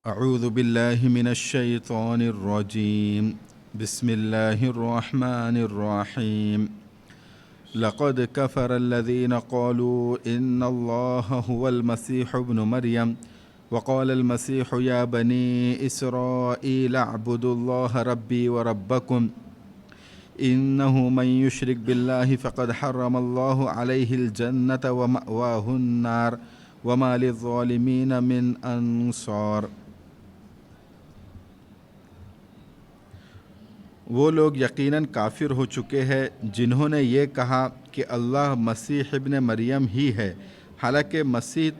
اعوذ باللہ من الشیطان الرجیم بسم اللہ الرحمن الرحیم لقد كفر الذين قالوا ان الله هو المسيح ابن مريم وقال المسيح يا بني إسرائيل اعبدوا الله ربي وربكم إنه من يشرك بالله فقد حرم الله عليه الجنة ومأواه النار وما للظالمين من أنصار۔ وہ لوگ یقیناً کافر ہو چکے ہیں جنہوں نے یہ کہا کہ اللہ مسیح ابن مریم ہی ہے، حالانکہ مسیح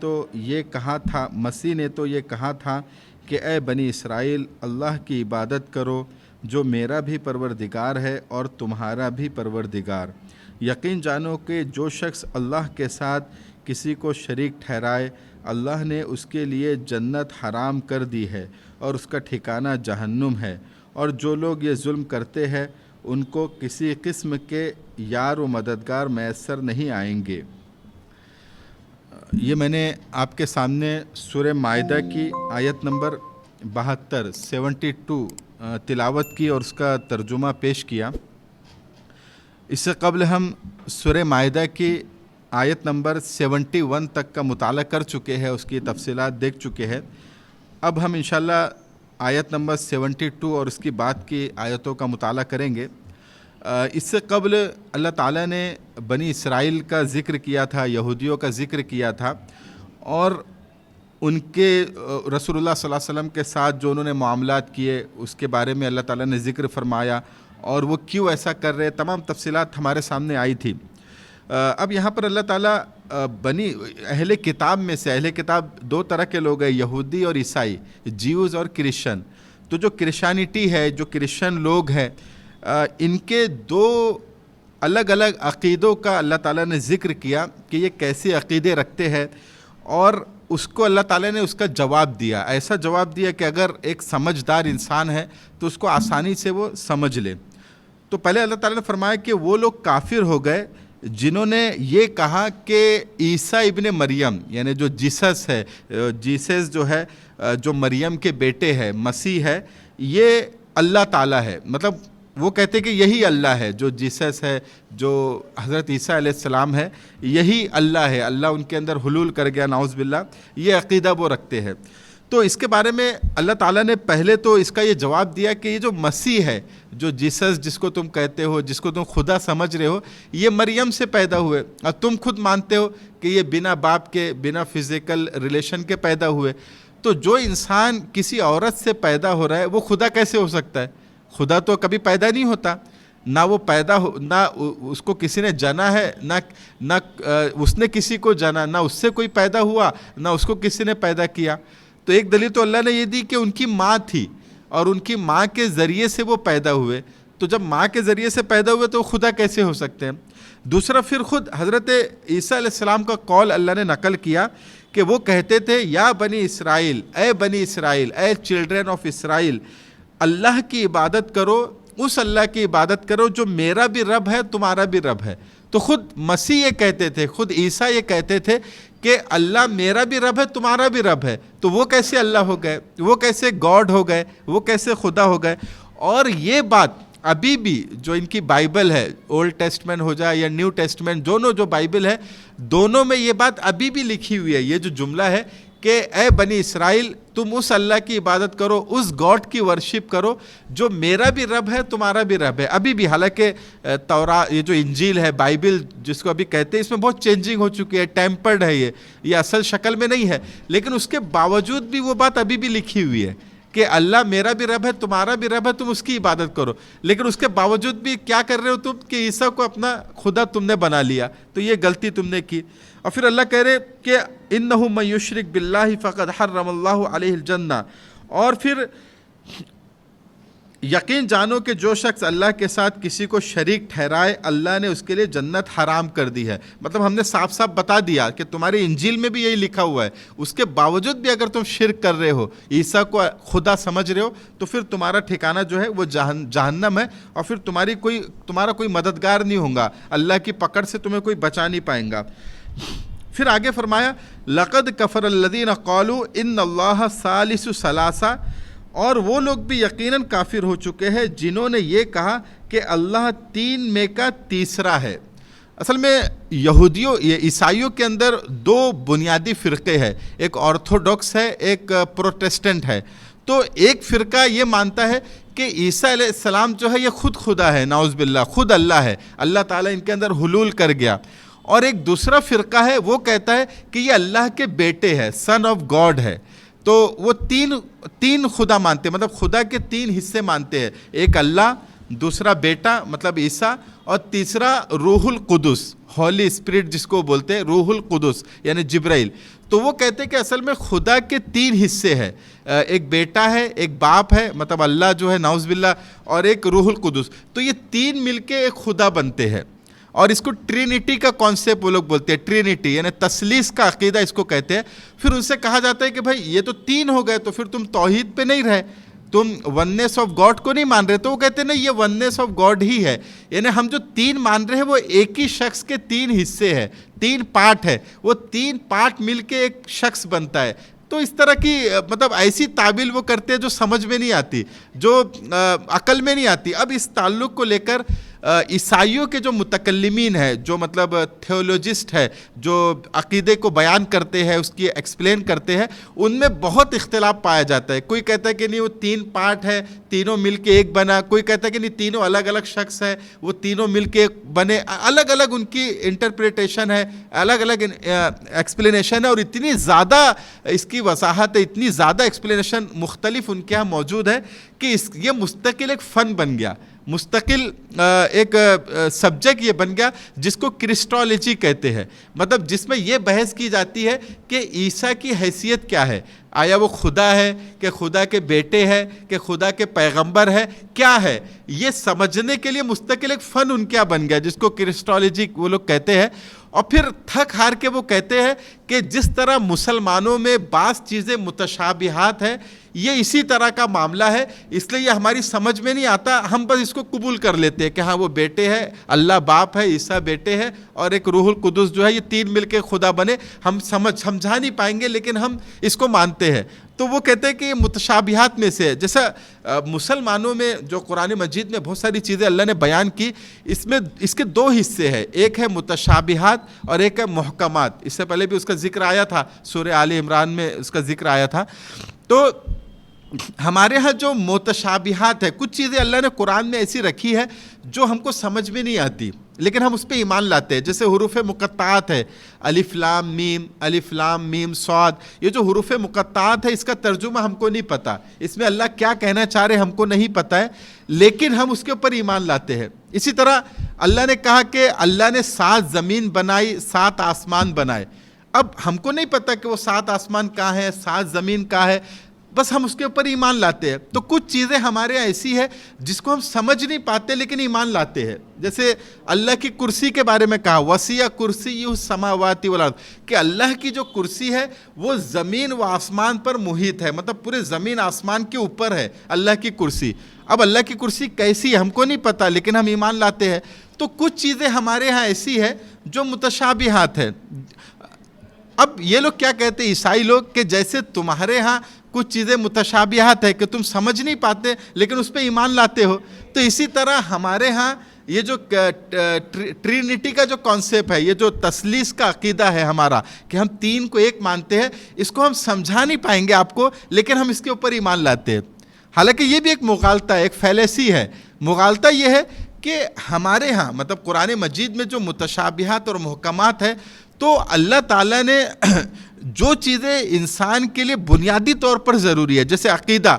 نے تو یہ کہا تھا کہ اے بنی اسرائیل اللہ کی عبادت کرو جو میرا بھی پروردگار ہے اور تمہارا بھی پروردگار۔ یقین جانو کہ جو شخص اللہ کے ساتھ کسی کو شریک ٹھہرائے اللہ نے اس کے لیے جنت حرام کر دی ہے اور اس کا ٹھکانہ جہنم ہے، اور جو لوگ یہ ظلم کرتے ہیں ان کو کسی قسم کے یار و مددگار میسر نہیں آئیں گے۔ یہ میں نے آپ کے سامنے سورہ مائدہ کی آیت نمبر 72 تلاوت کی اور اس کا ترجمہ پیش کیا۔ اس سے قبل ہم سورہ مائدہ کی آیت نمبر 71 تک کا مطالعہ کر چکے ہیں، اس کی تفصیلات دیکھ چکے ہیں۔ اب ہم انشاءاللہ آیت نمبر 72 اور اس کی بعد کی آیتوں کا مطالعہ کریں گے۔ اس سے قبل اللہ تعالیٰ نے بنی اسرائیل کا ذکر کیا تھا، یہودیوں کا ذکر کیا تھا، اور ان کے رسول اللہ صلی اللہ علیہ وسلم کے ساتھ جو انہوں نے معاملات کیے اس کے بارے میں اللہ تعالیٰ نے ذکر فرمایا، اور وہ کیوں ایسا کر رہے، تمام تفصیلات ہمارے سامنے آئی تھی۔ اب یہاں پر اللہ تعالیٰ اہل کتاب میں سے، اہل کتاب دو طرح کے لوگ ہیں، یہودی اور عیسائی، جیوز اور کرسچن۔ تو جو کرسچینٹی ہے، جو کرسچن لوگ ہیں، ان کے دو الگ الگ عقیدوں کا اللہ تعالیٰ نے ذکر کیا کہ یہ کیسے عقیدے رکھتے ہیں، اور اس کو اللہ تعالیٰ نے اس کا جواب دیا، ایسا جواب دیا کہ اگر ایک سمجھدار انسان ہے تو اس کو آسانی سے وہ سمجھ لے۔ تو پہلے اللہ تعالیٰ نے فرمایا کہ وہ لوگ کافر ہو گئے جنہوں نے یہ کہا کہ عیسیٰ ابن مریم، یعنی جو جیسس جو ہے، جو مریم کے بیٹے ہے، مسیح ہے، یہ اللہ تعالیٰ ہے۔ مطلب وہ کہتے کہ یہی اللہ ہے، جو جیسس ہے، جو حضرت عیسیٰ علیہ السلام ہے، یہی اللہ ہے، اللہ ان کے اندر حلول کر گیا، نعوذ باللہ، یہ عقیدہ وہ رکھتے ہیں۔ تو اس کے بارے میں اللہ تعالیٰ نے پہلے تو اس کا یہ جواب دیا کہ یہ جو مسیح ہے، جو جیسس جس کو تم کہتے ہو، جس کو تم خدا سمجھ رہے ہو، یہ مریم سے پیدا ہوئے، اور تم خود مانتے ہو کہ یہ بنا باپ کے، بنا فزیکل ریلیشن کے پیدا ہوئے۔ تو جو انسان کسی عورت سے پیدا ہو رہا ہے وہ خدا کیسے ہو سکتا ہے؟ خدا تو کبھی پیدا نہیں ہوتا، نہ وہ نہ اس کو کسی نے جنا ہے، نہ اس نے کسی کو جنا، نہ اس سے کوئی پیدا ہوا، نہ اس کو کسی نے پیدا کیا۔ تو ایک دلیل تو اللہ نے یہ دی کہ ان کی ماں تھی، اور ان کی ماں کے ذریعے سے وہ پیدا ہوئے۔ تو جب ماں کے ذریعے سے پیدا ہوئے تو خدا کیسے ہو سکتے ہیں؟ دوسرا، پھر خود حضرت عیسیٰ علیہ السلام کا قول اللہ نے نقل کیا کہ وہ کہتے تھے، یا بنی اسرائیل، اے بنی اسرائیل، اے چلڈرن آف اسرائیل، اللہ کی عبادت کرو، اس اللہ کی عبادت کرو جو میرا بھی رب ہے، تمہارا بھی رب ہے۔ تو خود مسیح یہ کہتے تھے، خود عیسیٰ یہ کہتے تھے کہ اللہ میرا بھی رب ہے، تمہارا بھی رب ہے۔ تو وہ کیسے اللہ ہو گئے؟ وہ کیسے گاڈ ہو گئے؟ وہ کیسے خدا ہو گئے؟ اور یہ بات ابھی بھی جو ان کی بائبل ہے، اولڈ ٹیسٹمنٹ ہو جائے یا نیو ٹیسٹمنٹ، دونوں جو بائبل ہے، دونوں میں یہ بات ابھی بھی لکھی ہوئی ہے، یہ جو جملہ ہے کہ اے بنی اسرائیل، تم اس اللہ کی عبادت کرو، اس گاڈ کی ورشپ کرو جو میرا بھی رب ہے، تمہارا بھی رب ہے۔ ابھی بھی، حالانکہ یہ جو انجیل ہے، بائبل جس کو ابھی کہتے ہیں، اس میں بہت چینجنگ ہو چکی ہے، ٹیمپرڈ ہے، یہ اصل شکل میں نہیں ہے، لیکن اس کے باوجود بھی وہ بات ابھی بھی لکھی ہوئی ہے کہ اللہ میرا بھی رب ہے، تمہارا بھی رب ہے، تم اس کی عبادت کرو۔ لیکن اس کے باوجود بھی کیا کر رہے ہو تم کہ عیسیٰ کو اپنا خدا تم نے بنا لیا، تو یہ غلطی تم نے کی۔ اور پھر اللہ کہہ رہے کہ انہ من یشرک باللہ فقد حرم اللہ علیہ الجنہ، اور پھر یقین جانو کہ جو شخص اللہ کے ساتھ کسی کو شریک ٹھہرائے اللہ نے اس کے لیے جنت حرام کر دی ہے۔ مطلب ہم نے صاف صاف بتا دیا کہ تمہاری انجیل میں بھی یہی لکھا ہوا ہے، اس کے باوجود بھی اگر تم شرک کر رہے ہو، عیسیٰ کو خدا سمجھ رہے ہو، تو پھر تمہارا ٹھکانہ جو ہے وہ جہنم ہے، اور پھر تمہارا کوئی مددگار نہیں ہوگا، اللہ کی پکڑ سے تمہیں کوئی بچا نہیں پائیں گا۔ پھر آگے فرمایا لقد کفر الذین قالوا ان اللہ ثالث ثلاثہ، اور وہ لوگ بھی یقیناً کافر ہو چکے ہیں جنہوں نے یہ کہا کہ اللہ تین میں کا تیسرا ہے۔ اصل میں یہودیوں عیسائیوں کے اندر دو بنیادی فرقے ہیں، ایک آرتھوڈاکس ہے، ایک پروٹسٹنٹ ہے۔ تو ایک فرقہ یہ مانتا ہے کہ عیسیٰ علیہ السلام جو ہے یہ خود خدا ہے، نعوذ باللہ، خود اللہ ہے، اللہ تعالیٰ ان کے اندر حلول کر گیا۔ اور ایک دوسرا فرقہ ہے وہ کہتا ہے کہ یہ اللہ کے بیٹے ہے، سن آف گاڈ ہے۔ تو وہ تین خدا مانتے ہیں، مطلب خدا کے تین حصے مانتے ہیں، ایک اللہ، دوسرا بیٹا مطلب عیسیٰ، اور تیسرا روح القدس، ہولی اسپرٹ جس کو بولتے ہیں، روح القدس یعنی جبرائیل۔ تو وہ کہتے ہیں کہ اصل میں خدا کے تین حصے ہیں، ایک بیٹا ہے، ایک باپ ہے مطلب اللہ جو ہے نعوذ باللہ، اور ایک روح القدس۔ تو یہ تین مل کے ایک خدا بنتے ہیں، اور اس کو ٹرینٹی کا کانسیپٹ وہ لوگ بولتے ہیں، ٹرینٹی یعنی تثلیث کا عقیدہ اس کو کہتے ہیں۔ پھر ان سے کہا جاتا ہے کہ بھائی یہ تو تین ہو گئے، تو پھر تم توحید پہ نہیں رہے، تم وننس آف گاڈ کو نہیں مان رہے۔ تو وہ کہتے ہیں نہیں، یہ وننس آف گاڈ ہی ہے، یعنی ہم جو تین مان رہے ہیں وہ ایک ہی شخص کے تین حصے ہیں، تین پارٹ ہے، وہ تین پارٹ مل کے ایک شخص بنتا ہے۔ تو اس طرح کی مطلب ایسی تعبیل وہ کرتے ہیں جو سمجھ میں نہیں آتی، جو عقل میں نہیں آتی۔ اب اس تعلق کو لے کر عیسائیوں کے جو متکلمین ہیں، جو مطلب تھیولوجسٹ ہے، جو عقیدے کو بیان کرتے ہیں، اس کی ایکسپلین کرتے ہیں، ان میں بہت اختلاف پایا جاتا ہے۔ کوئی کہتا ہے کہ نہیں وہ تین پارٹ ہے، تینوں مل کے ایک بنا، کوئی کہتا ہے کہ نہیں تینوں الگ الگ شخص ہے، وہ تینوں مل کے بنے۔ الگ الگ ان کی انٹرپریٹیشن ہے، الگ الگ ایکسپلینیشن ہے، اور اتنی زیادہ اس کی وضاحت ہے، اتنی زیادہ ایکسپلینیشن مختلف ان کے یہاں موجود ہے کہ یہ مستقل ایک فن بن گیا، مستقل ایک سبجیکٹ یہ بن گیا جس کو کرسٹولوجی کہتے ہیں، مطلب جس میں یہ بحث کی جاتی ہے کہ عیسیٰ کی حیثیت کیا ہے، آیا وہ خدا ہے کہ خدا کے بیٹے ہے کہ خدا کے پیغمبر ہے، کیا ہے، یہ سمجھنے کے لیے مستقل ایک فن ان کیا بن گیا جس کو کرسٹولوجی وہ لوگ کہتے ہیں۔ اور پھر تھک ہار کے وہ کہتے ہیں کہ جس طرح مسلمانوں میں بعض چیزیں متشابہات ہیں، یہ اسی طرح کا معاملہ ہے، اس لیے یہ ہماری سمجھ میں نہیں آتا، ہم بس اس کو قبول کر لیتے ہیں کہ ہاں وہ بیٹے ہے، اللہ باپ ہے، عیسیٰ بیٹے ہے، اور ایک روح القدس جو ہے، یہ تین مل کے خدا بنے، ہم سمجھا نہیں پائیں گے لیکن ہم اس کو مانتے ہیں۔ تو وہ کہتے ہیں کہ یہ متشابہات میں سے ہے۔ جیسا مسلمانوں میں جو قرآن مجید میں بہت ساری چیزیں اللہ نے بیان کی، اس میں اس کے دو حصے ہیں، ایک ہے متشابہات اور ایک ہے محکمات۔ اس سے پہلے بھی اس کا ذکر آیا تھا، سورہ آل عمران میں اس کا ذکر آیا تھا۔ تو ہمارے ہاں جو متشابہات ہے، کچھ چیزیں اللہ نے قرآن میں ایسی رکھی ہے جو ہم کو سمجھ میں نہیں آتی لیکن ہم اس پہ ایمان لاتے ہیں، جیسے حروف مقطعات ہے، الف لام میم، الف لام میم صاد، یہ جو حروف مقطعات ہے اس کا ترجمہ ہم کو نہیں پتہ، اس میں اللہ کیا کہنا چاہ رہے ہم کو نہیں پتہ ہے، لیکن ہم اس کے اوپر ایمان لاتے ہیں۔ اسی طرح اللہ نے کہا کہ اللہ نے 7 زمین بنائی، 7 آسمان بنائے۔ اب ہم کو نہیں پتہ کہ وہ 7 آسمان کہاں ہے، 7 زمین کہاں ہے، بس ہم اس کے اوپر ایمان لاتے ہیں۔ تو کچھ چیزیں ہمارے یہاں ایسی ہے جس کو ہم سمجھ نہیں پاتے لیکن ایمان لاتے ہیں، جیسے اللہ کی کرسی کے بارے میں کہا وسیع کرسی السماوات والارض، کہ اللہ کی جو کرسی ہے وہ زمین و آسمان پر محیط ہے، مطلب پورے زمین آسمان کے اوپر ہے اللہ کی کرسی۔ اب اللہ کی کرسی کیسی ہے ہم کو نہیں پتہ لیکن ہم ایمان لاتے ہیں۔ تو کچھ چیزیں ہمارے یہاں ایسی ہے جو متشابہات ہیں۔ اب یہ لوگ کیا کہتے ہیں عیسائی لوگ، کہ جیسے تمہارے ہاں کچھ چیزیں متشابہات ہے کہ تم سمجھ نہیں پاتے لیکن اس پہ ایمان لاتے ہو، تو اسی طرح ہمارے ہاں یہ جو ٹرینٹی کا جو کانسیپٹ ہے، یہ جو تثلیث کا عقیدہ ہے ہمارا کہ ہم تین کو ایک مانتے ہیں، اس کو ہم سمجھا نہیں پائیں گے آپ کو لیکن ہم اس کے اوپر ایمان لاتے ہیں۔ حالانکہ یہ بھی ایک مغالطہ ہے، ایک فیلیسی ہے۔ مغالطہ یہ ہے کہ ہمارے ہاں مطلب قرآن مجید میں جو متشابہات اور محکمات ہے، تو اللہ تعالیٰ نے جو چیزیں انسان کے لیے بنیادی طور پر ضروری ہے، جیسے عقیدہ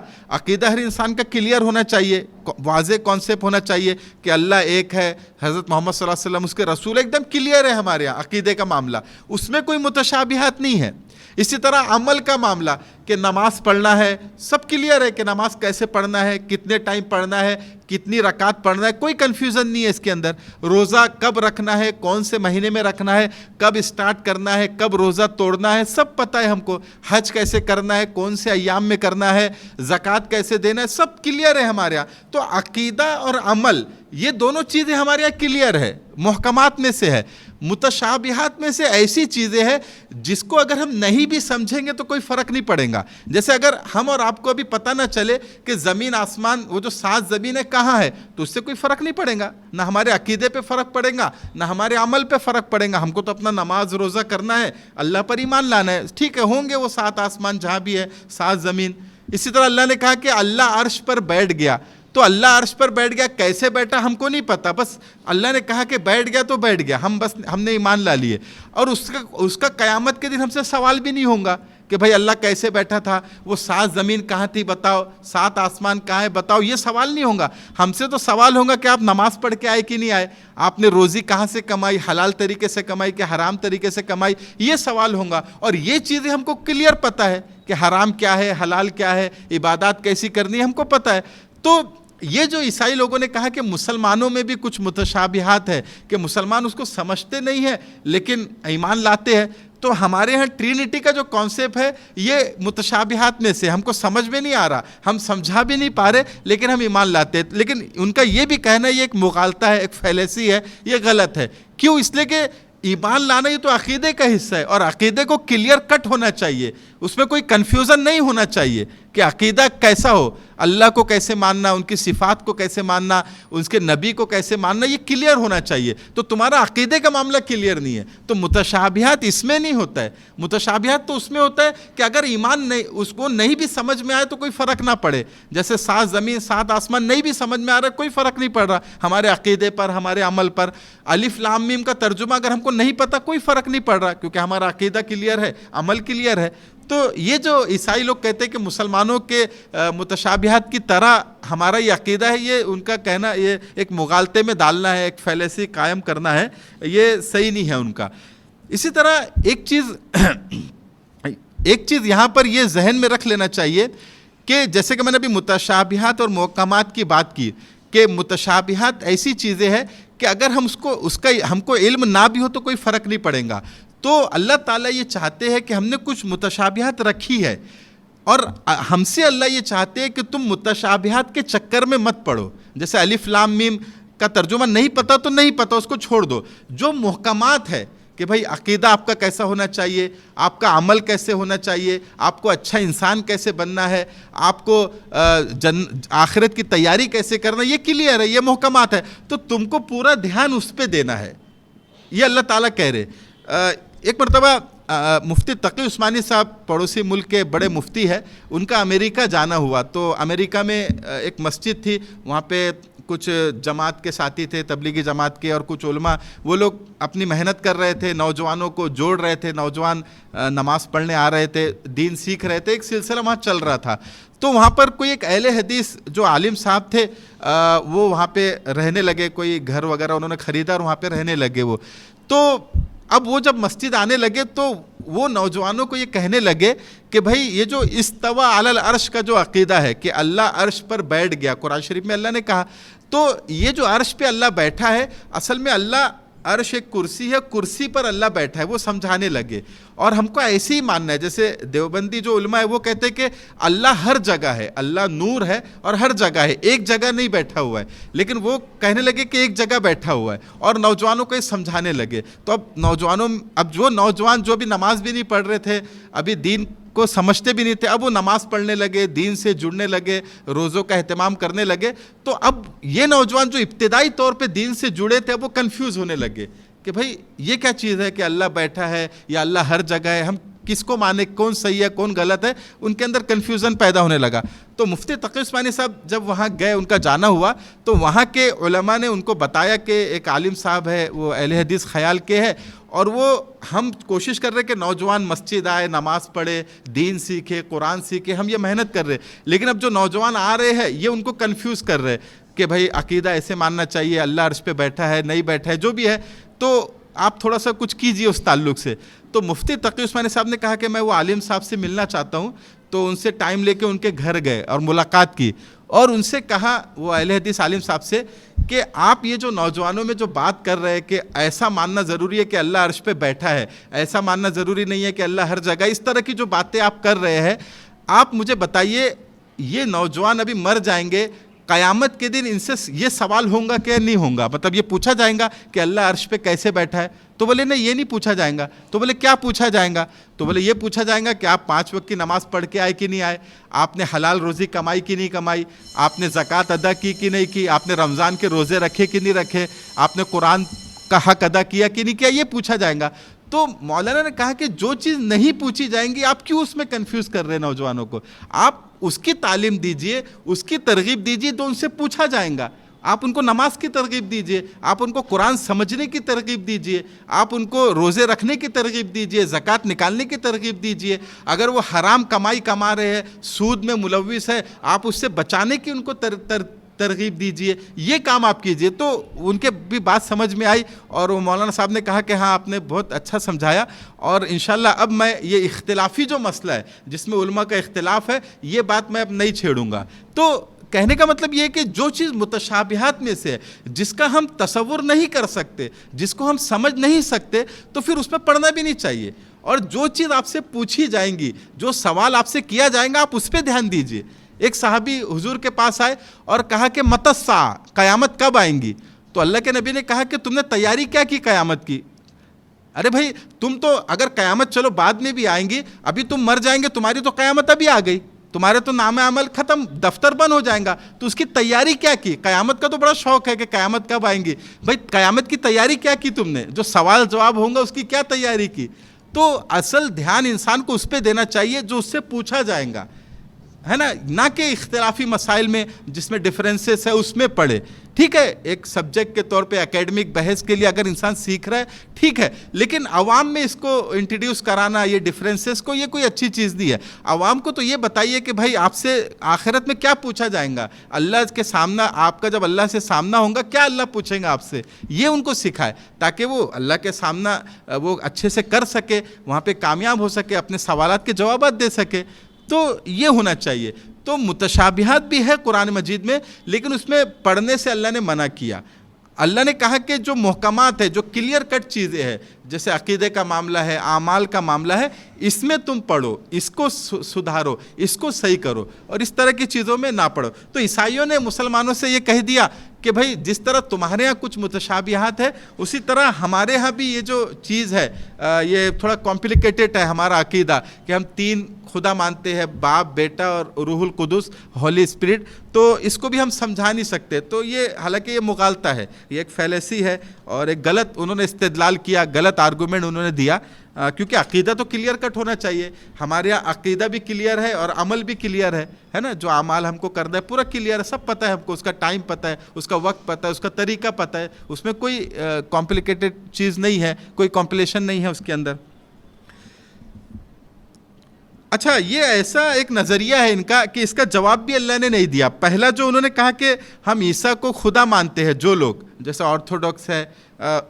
ہر انسان کا کلیئر ہونا چاہیے، واضح کانسیپٹ ہونا چاہیے کہ اللہ ایک ہے، حضرت محمد صلی اللہ علیہ وسلم اس کے رسول، ایک دم کلیئر ہے ہمارے یہاں عقیدے کا معاملہ، اس میں کوئی متشابہات نہیں ہے۔ اسی طرح عمل کا معاملہ کہ نماز پڑھنا ہے، سب کلیئر ہے کہ نماز کیسے پڑھنا ہے، کتنے ٹائم پڑھنا ہے، کتنی رکعت پڑھنا ہے، کوئی کنفیوژن نہیں ہے اس کے اندر۔ روزہ کب رکھنا ہے، کون سے مہینے میں رکھنا ہے، کب اسٹارٹ کرنا ہے، کب روزہ توڑنا ہے، سب پتہ ہے ہم کو۔ حج کیسے کرنا ہے، کون سے ایام میں کرنا ہے، زکوٰۃ کیسے دینا ہے، سب کلیئر ہے ہمارے یہاں۔ تو عقیدہ اور عمل یہ دونوں چیزیں ہمارے یہاں کلیئر ہے، محکمات میں سے ہے۔ متشابہات میں سے ایسی چیزیں ہیں جس کو اگر ہم نہیں بھی سمجھیں گے تو کوئی فرق نہیں پڑے گا۔ جیسے اگر ہم اور آپ کو ابھی پتہ نہ چلے کہ زمین آسمان، وہ جو 7 زمینیں کہاں ہے، تو اس سے کوئی فرق نہیں پڑے گا، نہ ہمارے عقیدے پہ فرق پڑے گا، نہ ہمارے عمل پہ فرق پڑے گا۔ ہم کو تو اپنا نماز روزہ کرنا ہے، اللہ پر ایمان لانا ہے، ٹھیک ہے، ہوں گے وہ 7 آسمان جہاں بھی ہے، 7 زمین۔ اسی طرح اللہ نے کہا کہ اللہ عرش پر بیٹھ گیا، تو اللہ عرش پر بیٹھ گیا، کیسے بیٹھا ہم کو نہیں پتا، بس اللہ نے کہا کہ بیٹھ گیا تو بیٹھ گیا، ہم نے ایمان لا لیے۔ اور اس کا قیامت کے دن ہم سے سوال بھی نہیں ہوگا کہ بھائی اللہ کیسے بیٹھا تھا، وہ 7 زمین کہاں تھی بتاؤ، 7 آسمان کہاں ہے بتاؤ، یہ سوال نہیں ہوگا۔ ہم سے تو سوال ہوگا کہ آپ نماز پڑھ کے آئے کہ نہیں آئے، آپ نے روزی کہاں سے کمائی، حلال طریقے سے کمائی کہ حرام طریقے سے کمائی، یہ سوال ہوگا۔ اور یہ چیزیں ہم کو کلیئر پتہ ہے کہ حرام کیا ہے، حلال کیا ہے، عبادات کیسی کرنی ہے، ہم کو پتہ ہے۔ تو یہ جو عیسائی لوگوں نے کہا کہ مسلمانوں میں بھی کچھ متشابہات ہے، کہ مسلمان اس کو سمجھتے نہیں ہیں لیکن ایمان لاتے ہیں، تو ہمارے ہاں ٹرینٹی کا جو کانسیپٹ ہے یہ متشابہات میں سے، ہم کو سمجھ میں نہیں آ رہا، ہم سمجھا بھی نہیں پا رہے لیکن ہم ایمان لاتے ہیں۔ لیکن ان کا یہ بھی کہنا ہے یہ ایک مغالطہ ہے، ایک فیلیسی ہے، یہ غلط ہے۔ کیوں؟ اس لیے کہ ایمان لانا یہ تو عقیدے کا حصہ ہے، اور عقیدے کو کلیئر کٹ ہونا چاہیے، اس میں کوئی کنفیوژن نہیں ہونا چاہیے کہ عقیدہ کیسا ہو، اللہ کو کیسے ماننا، ان کی صفات کو کیسے ماننا، اس کے نبی کو کیسے ماننا، یہ کلیئر ہونا چاہیے۔ تو تمہارا عقیدے کا معاملہ کلیئر نہیں ہے، تو متشابہات اس میں نہیں ہوتا ہے۔ متشابہات تو اس میں ہوتا ہے کہ اگر ایمان نہیں، اس کو نہیں بھی سمجھ میں آئے تو کوئی فرق نہ پڑے، جیسے 7 زمین 7 آسمان نہیں بھی سمجھ میں آ رہا ہے، کوئی فرق نہیں پڑ رہا ہمارے عقیدے پر، ہمارے عمل پر۔ الف لام میم کا ترجمہ اگر ہم کو نہیں پتا، کوئی فرق نہیں پڑ رہا، کیونکہ ہمارا عقیدہ کلیئر ہے، عمل کلیئر ہے۔ تو یہ جو عیسائی لوگ کہتے ہیں کہ مسلمانوں کے متشابہات کی طرح ہمارا یہ عقیدہ ہے، یہ ان کا کہنا، یہ ایک مغالطے میں ڈالنا ہے، ایک فیلیسی قائم کرنا ہے، یہ صحیح نہیں ہے ان کا۔ اسی طرح ایک چیز یہاں پر یہ ذہن میں رکھ لینا چاہیے کہ جیسے کہ میں نے ابھی متشابہات اور محکمات کی بات کی، کہ متشابہات ایسی چیزیں ہیں کہ اگر ہم کو علم نہ بھی ہو تو کوئی فرق نہیں پڑے گا۔ تو اللہ تعالیٰ یہ چاہتے ہیں کہ ہم نے کچھ متشابہات رکھی ہے، اور ہم سے اللہ یہ چاہتے ہیں کہ تم متشابہات کے چکر میں مت پڑو۔ جیسے الف لام میم کا ترجمہ نہیں پتا تو نہیں پتا، اس کو چھوڑ دو۔ جو محکمات ہے کہ بھائی عقیدہ آپ کا کیسا ہونا چاہیے، آپ کا عمل کیسے ہونا چاہیے، آپ کو اچھا انسان کیسے بننا ہے، آپ کو آخرت کی تیاری کیسے کرنا، یہ کلیئر ہے، یہ محکمات ہے، تو تم کو پورا دھیان اس پہ دینا ہے، یہ اللہ تعالیٰ کہہ رہے۔ ایک مرتبہ مفتی تقی عثمانی صاحب پڑوسی ملک کے بڑے مفتی ہے، ان کا امریکہ جانا ہوا، تو امریکہ میں ایک مسجد تھی، وہاں پہ کچھ جماعت کے ساتھی تھے، تبلیغی جماعت کے، اور کچھ علماء، وہ لوگ اپنی محنت کر رہے تھے، نوجوانوں کو جوڑ رہے تھے، نوجوان نماز پڑھنے آ رہے تھے، دین سیکھ رہے تھے، ایک سلسلہ وہاں چل رہا تھا۔ تو وہاں پر کوئی ایک اہل حدیث جو عالم صاحب تھے، وہ وہاں پہ رہنے لگے، کوئی گھر وغیرہ انہوں نے خریدا اور وہاں پہ رہنے لگے وہ۔ تو اب وہ جب مسجد آنے لگے تو وہ نوجوانوں کو یہ کہنے لگے کہ بھائی یہ جو استوا علی العرش کا جو عقیدہ ہے کہ اللہ عرش پر بیٹھ گیا، قرآن شریف میں اللہ نے کہا، تو یہ جو عرش پہ اللہ بیٹھا ہے، اصل میں اللہ عرش ایک کرسی ہے، کرسی پر اللہ بیٹھا ہے، وہ سمجھانے لگے۔ اور ہم کو ایسے ہی ماننا ہے، جیسے دیوبندی جو علماء ہے وہ کہتے ہیں کہ اللہ ہر جگہ ہے، اللہ نور ہے اور ہر جگہ ہے، ایک جگہ نہیں بیٹھا ہوا ہے، لیکن وہ کہنے لگے کہ ایک جگہ بیٹھا ہوا ہے، اور نوجوانوں کو یہ سمجھانے لگے۔ تو اب جو نوجوان جو بھی نماز بھی نہیں پڑھ رہے تھے، ابھی دین کو سمجھتے بھی نہیں تھے، اب وہ نماز پڑھنے لگے، دین سے جڑنے لگے، روزوں کا اہتمام کرنے لگے۔ تو اب یہ نوجوان جو ابتدائی طور پہ دین سے جڑے تھے، اب وہ کنفیوز ہونے لگے کہ بھائی یہ کیا چیز ہے کہ اللہ بیٹھا ہے یا اللہ ہر جگہ ہے، ہم کس کو مانے، کون صحیح ہے کون غلط ہے، ان کے اندر کنفیوژن پیدا ہونے لگا۔ تو مفتی تقی عثمانی صاحب جب وہاں گئے، ان کا جانا ہوا، تو وہاں کے علماء نے ان کو بتایا کہ ایک عالم صاحب ہے، وہ اہل حدیث خیال کے ہے، اور وہ ہم کوشش کر رہے کہ نوجوان مسجد آئے، نماز پڑھے، دین سیکھے، قرآن سیکھے، ہم یہ محنت کر رہے، لیکن اب جو نوجوان آ رہے ہیں یہ ان کو کنفیوز کر رہے کہ بھائی عقیدہ ایسے ماننا چاہیے، اللہ عرش پہ بیٹھا ہے نہیں بیٹھا ہے، جو بھی ہے، تو آپ تھوڑا سا کچھ کیجئے اس تعلق سے۔ تو مفتی تقی عثمانی صاحب نے کہا کہ میں وہ عالم صاحب سے ملنا چاہتا ہوں، تو ان سے ٹائم لے کے ان کے گھر گئے اور ملاقات کی، اور ان سے کہا وہ اہل حدیث عالم صاحب سے کہ آپ یہ جو نوجوانوں میں جو بات کر رہے ہیں کہ ایسا ماننا ضروری ہے کہ اللہ عرش پہ بیٹھا ہے، ایسا ماننا ضروری نہیں ہے کہ اللہ ہر جگہ، اس طرح کی جو باتیں آپ کر رہے ہیں، آپ مجھے بتائیے یہ نوجوان ابھی مر جائیں گے قیامت کے دن ان سے یہ سوال ہوگا کہ نہیں ہوگا, مطلب یہ پوچھا جائے گا کہ اللہ عرش پہ کیسے بیٹھا ہے؟ تو بولے نہیں, یہ نہیں پوچھا جائے گا. تو بولے کیا پوچھا جائے گا؟ تو بولے یہ پوچھا جائے گا کہ آپ 5 وقت کی نماز پڑھ کے آئے کہ نہیں آئے, آپ نے حلال روزی کمائی کہ نہیں کمائی, آپ نے زکوٰۃ ادا کی کہ نہیں کی, آپ نے رمضان کے روزے رکھے کہ نہیں رکھے, آپ نے قرآن کا حق ادا کیا کہ نہیں کیا, یہ پوچھا جائے گا. تو مولانا نے کہا کہ جو چیز نہیں پوچھی جائیں گی آپ کیوں اس میں کنفیوز کر رہے ہیں نوجوانوں کو؟ آپ اس کی تعلیم دیجئے, اس کی ترغیب دیجئے تو ان سے پوچھا جائے گا. آپ ان کو نماز کی ترغیب دیجئے, آپ ان کو قرآن سمجھنے کی ترغیب دیجئے, آپ ان کو روزے رکھنے کی ترغیب دیجئے, زکوٰۃ نکالنے کی ترغیب دیجئے. اگر وہ حرام کمائی کما رہے ہیں, سود میں ملوث ہے, آپ اس سے بچانے کی ان کو ترغیب دیجئے. یہ کام آپ کیجئے. تو ان کے بھی بات سمجھ میں آئی اور وہ مولانا صاحب نے کہا کہ ہاں آپ نے بہت اچھا سمجھایا, اور انشاءاللہ اب میں یہ اختلافی جو مسئلہ ہے جس میں علماء کا اختلاف ہے, یہ بات میں اب نہیں چھیڑوں گا. تو کہنے کا مطلب یہ ہے کہ جو چیز متشابہات میں سے ہے, جس کا ہم تصور نہیں کر سکتے, جس کو ہم سمجھ نہیں سکتے, تو پھر اس میں پڑھنا بھی نہیں چاہیے. اور جو چیز آپ سے پوچھی جائیں گی, جو سوال آپ سے کیا جائے گا, آپ اس پہ دھیان دیجئے. ایک صحابی حضور کے پاس آئے اور کہا کہ متی الساعہ, قیامت کب آئیں گی؟ تو اللہ کے نبی نے کہا کہ تم نے تیاری کیا کی قیامت کی؟ ارے بھائی تم تو اگر قیامت چلو بعد میں بھی آئیں گی, ابھی تم مر جائیں گے, تمہاری تو قیامت ابھی آ گئی, تمہارے تو نام عمل ختم, دفتر بند ہو جائیں گا, تو اس کی تیاری کیا کی؟ قیامت کا تو بڑا شوق ہے کہ قیامت کب آئیں گی. بھائی قیامت کی تیاری کیا کی تم نے؟ جو سوال جواب ہوں گا اس کی کیا تیاری کی؟ تو اصل دھیان انسان کو اس پہ دینا چاہیے جو اس سے پوچھا جائے گا, ہے نا, نہ کہ اختلافی مسائل میں جس میں ڈفرینسز ہے اس میں پڑھے. ٹھیک ہے, ایک سبجیکٹ کے طور پہ اکیڈمک بحث کے لیے اگر انسان سیکھ رہا ہے ٹھیک ہے, لیکن عوام میں اس کو انٹروڈیوس کرانا, یہ ڈفرینسز کو, یہ کوئی اچھی چیز نہیں ہے. عوام کو تو یہ بتائیے کہ بھائی آپ سے آخرت میں کیا پوچھا جائے گا, اللہ کے سامنا آپ کا جب اللہ سے سامنا ہوگا کیا اللہ پوچھیں گا آپ سے, یہ ان کو سکھائے تاکہ وہ اللہ کے سامنا وہ اچھے سے کر سکے, وہاں پہ کامیاب ہو سکے, اپنے سوالات کے جوابات دے سکے. تو یہ ہونا چاہیے. تو متشابہات بھی ہے قرآن مجید میں, لیکن اس میں پڑھنے سے اللہ نے منع کیا. اللہ نے کہا کہ جو محکمات ہے, جو کلیئر کٹ چیزیں ہیں, جیسے عقیدے کا معاملہ ہے, اعمال کا معاملہ ہے, اس میں تم پڑھو, اس کو سدھارو, اس کو صحیح کرو, اور اس طرح کی چیزوں میں نہ پڑھو. تو عیسائیوں نے مسلمانوں سے یہ کہہ دیا کہ بھائی جس طرح تمہارے ہاں کچھ متشابہات ہے, اسی طرح ہمارے ہاں بھی یہ جو چیز ہے یہ تھوڑا کمپلیکیٹڈ ہے ہمارا عقیدہ, کہ ہم 3 خدا مانتے ہیں, باپ, بیٹا اور روح القدس, ہولی اسپرٹ. تو اس کو بھی ہم سمجھا نہیں سکتے. تو یہ حالانکہ یہ مغالطہ ہے, یہ ایک فیلیسی ہے اور ایک غلط انہوں نے استدلال کیا, غلط آرگومنٹ انہوں نے دیا, کیونکہ عقیدہ تو کلیئر کٹ ہونا چاہیے. ہمارے یہاں عقیدہ بھی کلیئر ہے اور عمل بھی کلیئر ہے نا, جو اعمال ہم کو کرنا ہے پورا کلیئر ہے, سب پتہ ہے ہم کو, اس کا ٹائم پتہ ہے, اس کا وقت پتہ ہے, اس کا طریقہ پتہ ہے, اس میں کوئی کمپلیکیٹڈ چیز نہیں ہے, کوئی کمپلیشن نہیں ہے اس کے اندر. اچھا, یہ ایسا ایک نظریہ ہے ان کا کہ اس کا جواب بھی اللہ نے نہیں دیا. پہلا جو انہوں نے کہا کہ ہم عیسیٰ کو خدا مانتے ہیں, جو لوگ جیسے آرتھوڈاکس ہے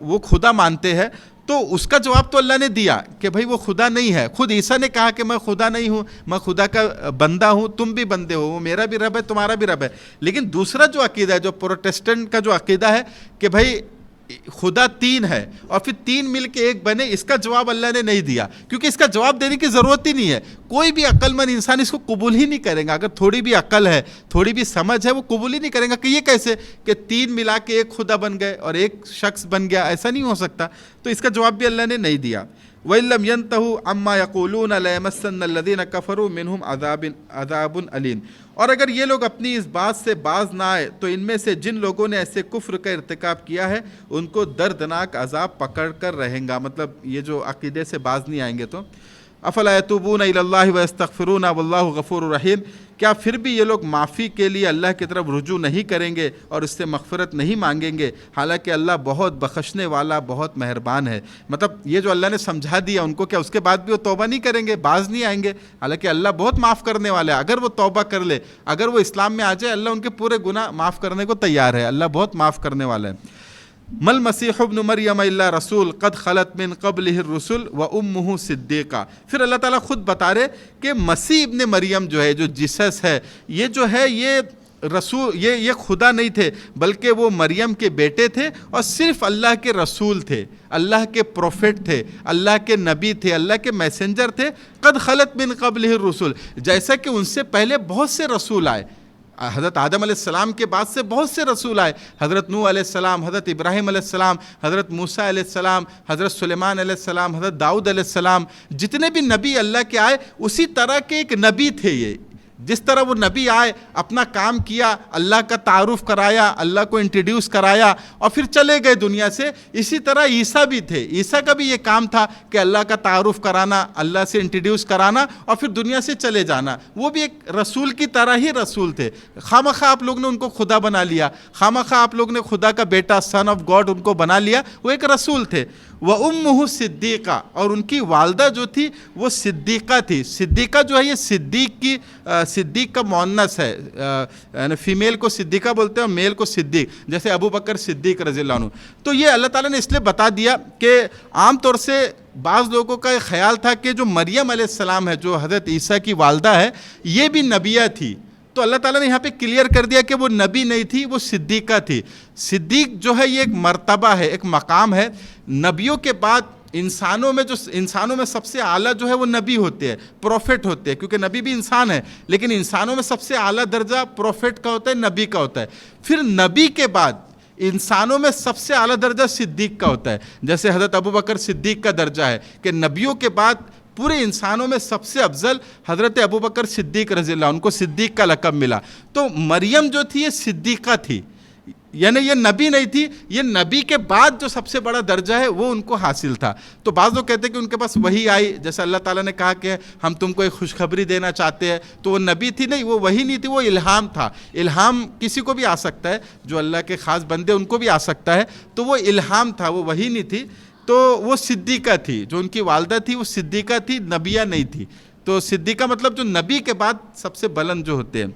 وہ خدا مانتے ہیں, تو اس کا جواب تو اللہ نے دیا کہ بھائی وہ خدا نہیں ہے. خود عیسیٰ نے کہا کہ میں خدا نہیں ہوں, میں خدا کا بندہ ہوں, تم بھی بندے ہو, وہ میرا بھی رب ہے, تمہارا بھی رب ہے. لیکن دوسرا جو عقیدہ ہے, جو پروٹسٹنٹ کا جو عقیدہ ہے کہ بھائی خدا 3 ہے اور پھر 3 مل کے ایک بنے, اس کا جواب اللہ نے نہیں دیا, کیونکہ اس کا جواب دینے کی ضرورت ہی نہیں ہے. کوئی بھی عقل مند انسان اس کو قبول ہی نہیں کرے گا. اگر تھوڑی بھی عقل ہے, تھوڑی بھی سمجھ ہے, وہ قبول ہی نہیں کرے گا کہ یہ کیسے کہ 3 ملا کے ایک خدا بن گئے اور ایک شخص بن گیا, ایسا نہیں ہو سکتا. تو اس کا جواب بھی اللہ نے نہیں دیا. وَإِن لَّمْ يَنْتَهُوا عَمَّا يَقُولُونَ لَيَمَسَّنَّ الَّذِينَ كَفَرُوا مِنْهُمْ عَذَابٌ أَلِيمٌ. اور اگر یہ لوگ اپنی اس بات سے باز نہ آئے تو ان میں سے جن لوگوں نے ایسے کفر کا ارتکاب کیا ہے ان کو دردناک عذاب پکڑ کر رہیں گا. مطلب یہ جو عقیدے سے باز نہیں آئیں گے تو افلا یتوبون الی اللہ ویستغفرون واللہ غفور رحیم. کیا پھر بھی یہ لوگ معافی کے لیے اللہ کی طرف رجوع نہیں کریں گے اور اس سے مغفرت نہیں مانگیں گے, حالانکہ اللہ بہت بخشنے والا, بہت مہربان ہے. مطلب یہ جو اللہ نے سمجھا دیا ان کو, کیا اس کے بعد بھی وہ توبہ نہیں کریں گے, باز نہیں آئیں گے؟ حالانکہ اللہ بہت معاف کرنے والا ہے. اگر وہ توبہ کر لے, اگر وہ اسلام میں آ جائے, اللہ ان کے پورے گناہ معاف کرنے کو تیار ہے. اللہ بہت معاف کرنے والا ہے. مل مسیح ابن مریم الا رسول قد خلت من قبلہ الرسل وامہ صدیقہ. پھر اللہ تعالیٰ خود بتا رہے کہ مسیح ابن مریم جو ہے, جو جیسس ہے, یہ جو ہے یہ رسول, یہ خدا نہیں تھے, بلکہ وہ مریم کے بیٹے تھے اور صرف اللہ کے رسول تھے, اللہ کے پروفٹ تھے, اللہ کے نبی تھے, اللہ کے میسنجر تھے. قد خلت من قبلہ الرسل, جیسا کہ ان سے پہلے بہت سے رسول آئے. حضرت آدم علیہ السلام کے بعد سے بہت سے رسول آئے، حضرت نوح علیہ السلام، حضرت ابراہیم علیہ السلام، حضرت موسیٰ علیہ السلام، حضرت سلیمان علیہ السلام، حضرت داؤد علیہ السلام، جتنے بھی نبی اللہ کے آئے اسی طرح کے ایک نبی تھے یہ. جس طرح وہ نبی آئے، اپنا کام کیا، اللہ کا تعارف کرایا، اللہ کو انٹروڈیوس کرایا اور پھر چلے گئے دنیا سے، اسی طرح عیسیٰ بھی تھے. عیسیٰ کا بھی یہ کام تھا کہ اللہ کا تعارف کرانا، اللہ سے انٹروڈیوس کرانا اور پھر دنیا سے چلے جانا. وہ بھی ایک رسول کی طرح ہی رسول تھے. خواہ آپ لوگ نے ان کو خدا بنا لیا، خواہ آپ لوگ نے خدا کا بیٹا، سن آف گاڈ ان کو بنا لیا، وہ ایک رسول تھے. وَأُمُّهُ صدیقہ، اور ان کی والدہ جو تھی وہ صدیقہ تھی. صدیقہ جو ہے یہ صدیق کا مؤنث ہے، یعنی فیمیل کو صدیقہ بولتے ہیں اور میل کو صدیق، جیسے ابو بکر صدیق رضی اللہ عنہ. تو یہ اللہ تعالیٰ نے اس لیے بتا دیا کہ عام طور سے بعض لوگوں کا ایک خیال تھا کہ جو مریم علیہ السلام ہے، جو حضرت عیسیٰ کی والدہ ہے، یہ بھی نبیہ تھی. تو اللہ تعالیٰ نے یہاں پہ کلیئر کر دیا کہ وہ نبی نہیں تھی، وہ صدیقہ تھی. صدیق جو ہے یہ ایک مرتبہ ہے، ایک مقام ہے. نبیوں کے بعد انسانوں میں سب سے اعلیٰ جو ہے وہ نبی ہوتے ہیں، پروفٹ ہوتے ہیں، کیونکہ نبی بھی انسان ہے، لیکن انسانوں میں سب سے اعلیٰ درجہ پروفٹ کا ہوتا ہے، نبی کا ہوتا ہے. پھر نبی کے بعد انسانوں میں سب سے اعلیٰ درجہ صدیق کا ہوتا ہے. جیسے حضرت ابو بکر صدیق کا درجہ ہے کہ نبیوں کے بعد پورے انسانوں میں سب سے افضل حضرت ابو بکر صدیق رضی اللہ عنہ، ان کو صدیق کا لقب ملا. تو مریم جو تھی یہ صدیقہ تھی، یعنی یہ نبی نہیں تھی، یہ نبی کے بعد جو سب سے بڑا درجہ ہے وہ ان کو حاصل تھا. تو بعض لوگ کہتے ہیں کہ ان کے پاس وحی آئی، جیسے اللہ تعالیٰ نے کہا کہ ہم تم کو ایک خوشخبری دینا چاہتے ہیں، تو وہ نبی تھی نہیں، وہ وحی نہیں تھی، وہ الہام تھا. الہام کسی کو بھی آ سکتا ہے، جو اللہ کے خاص بندے ان کو بھی آ سکتا ہے، تو وہ الہام تھا، وہ وحی نہیں تھی. تو وہ صدیقہ تھی، جو ان کی والدہ تھی وہ صدیقہ تھی، نبیہ نہیں تھی. تو صدیقہ مطلب جو نبی کے بعد سب سے بلند جو ہوتے ہیں.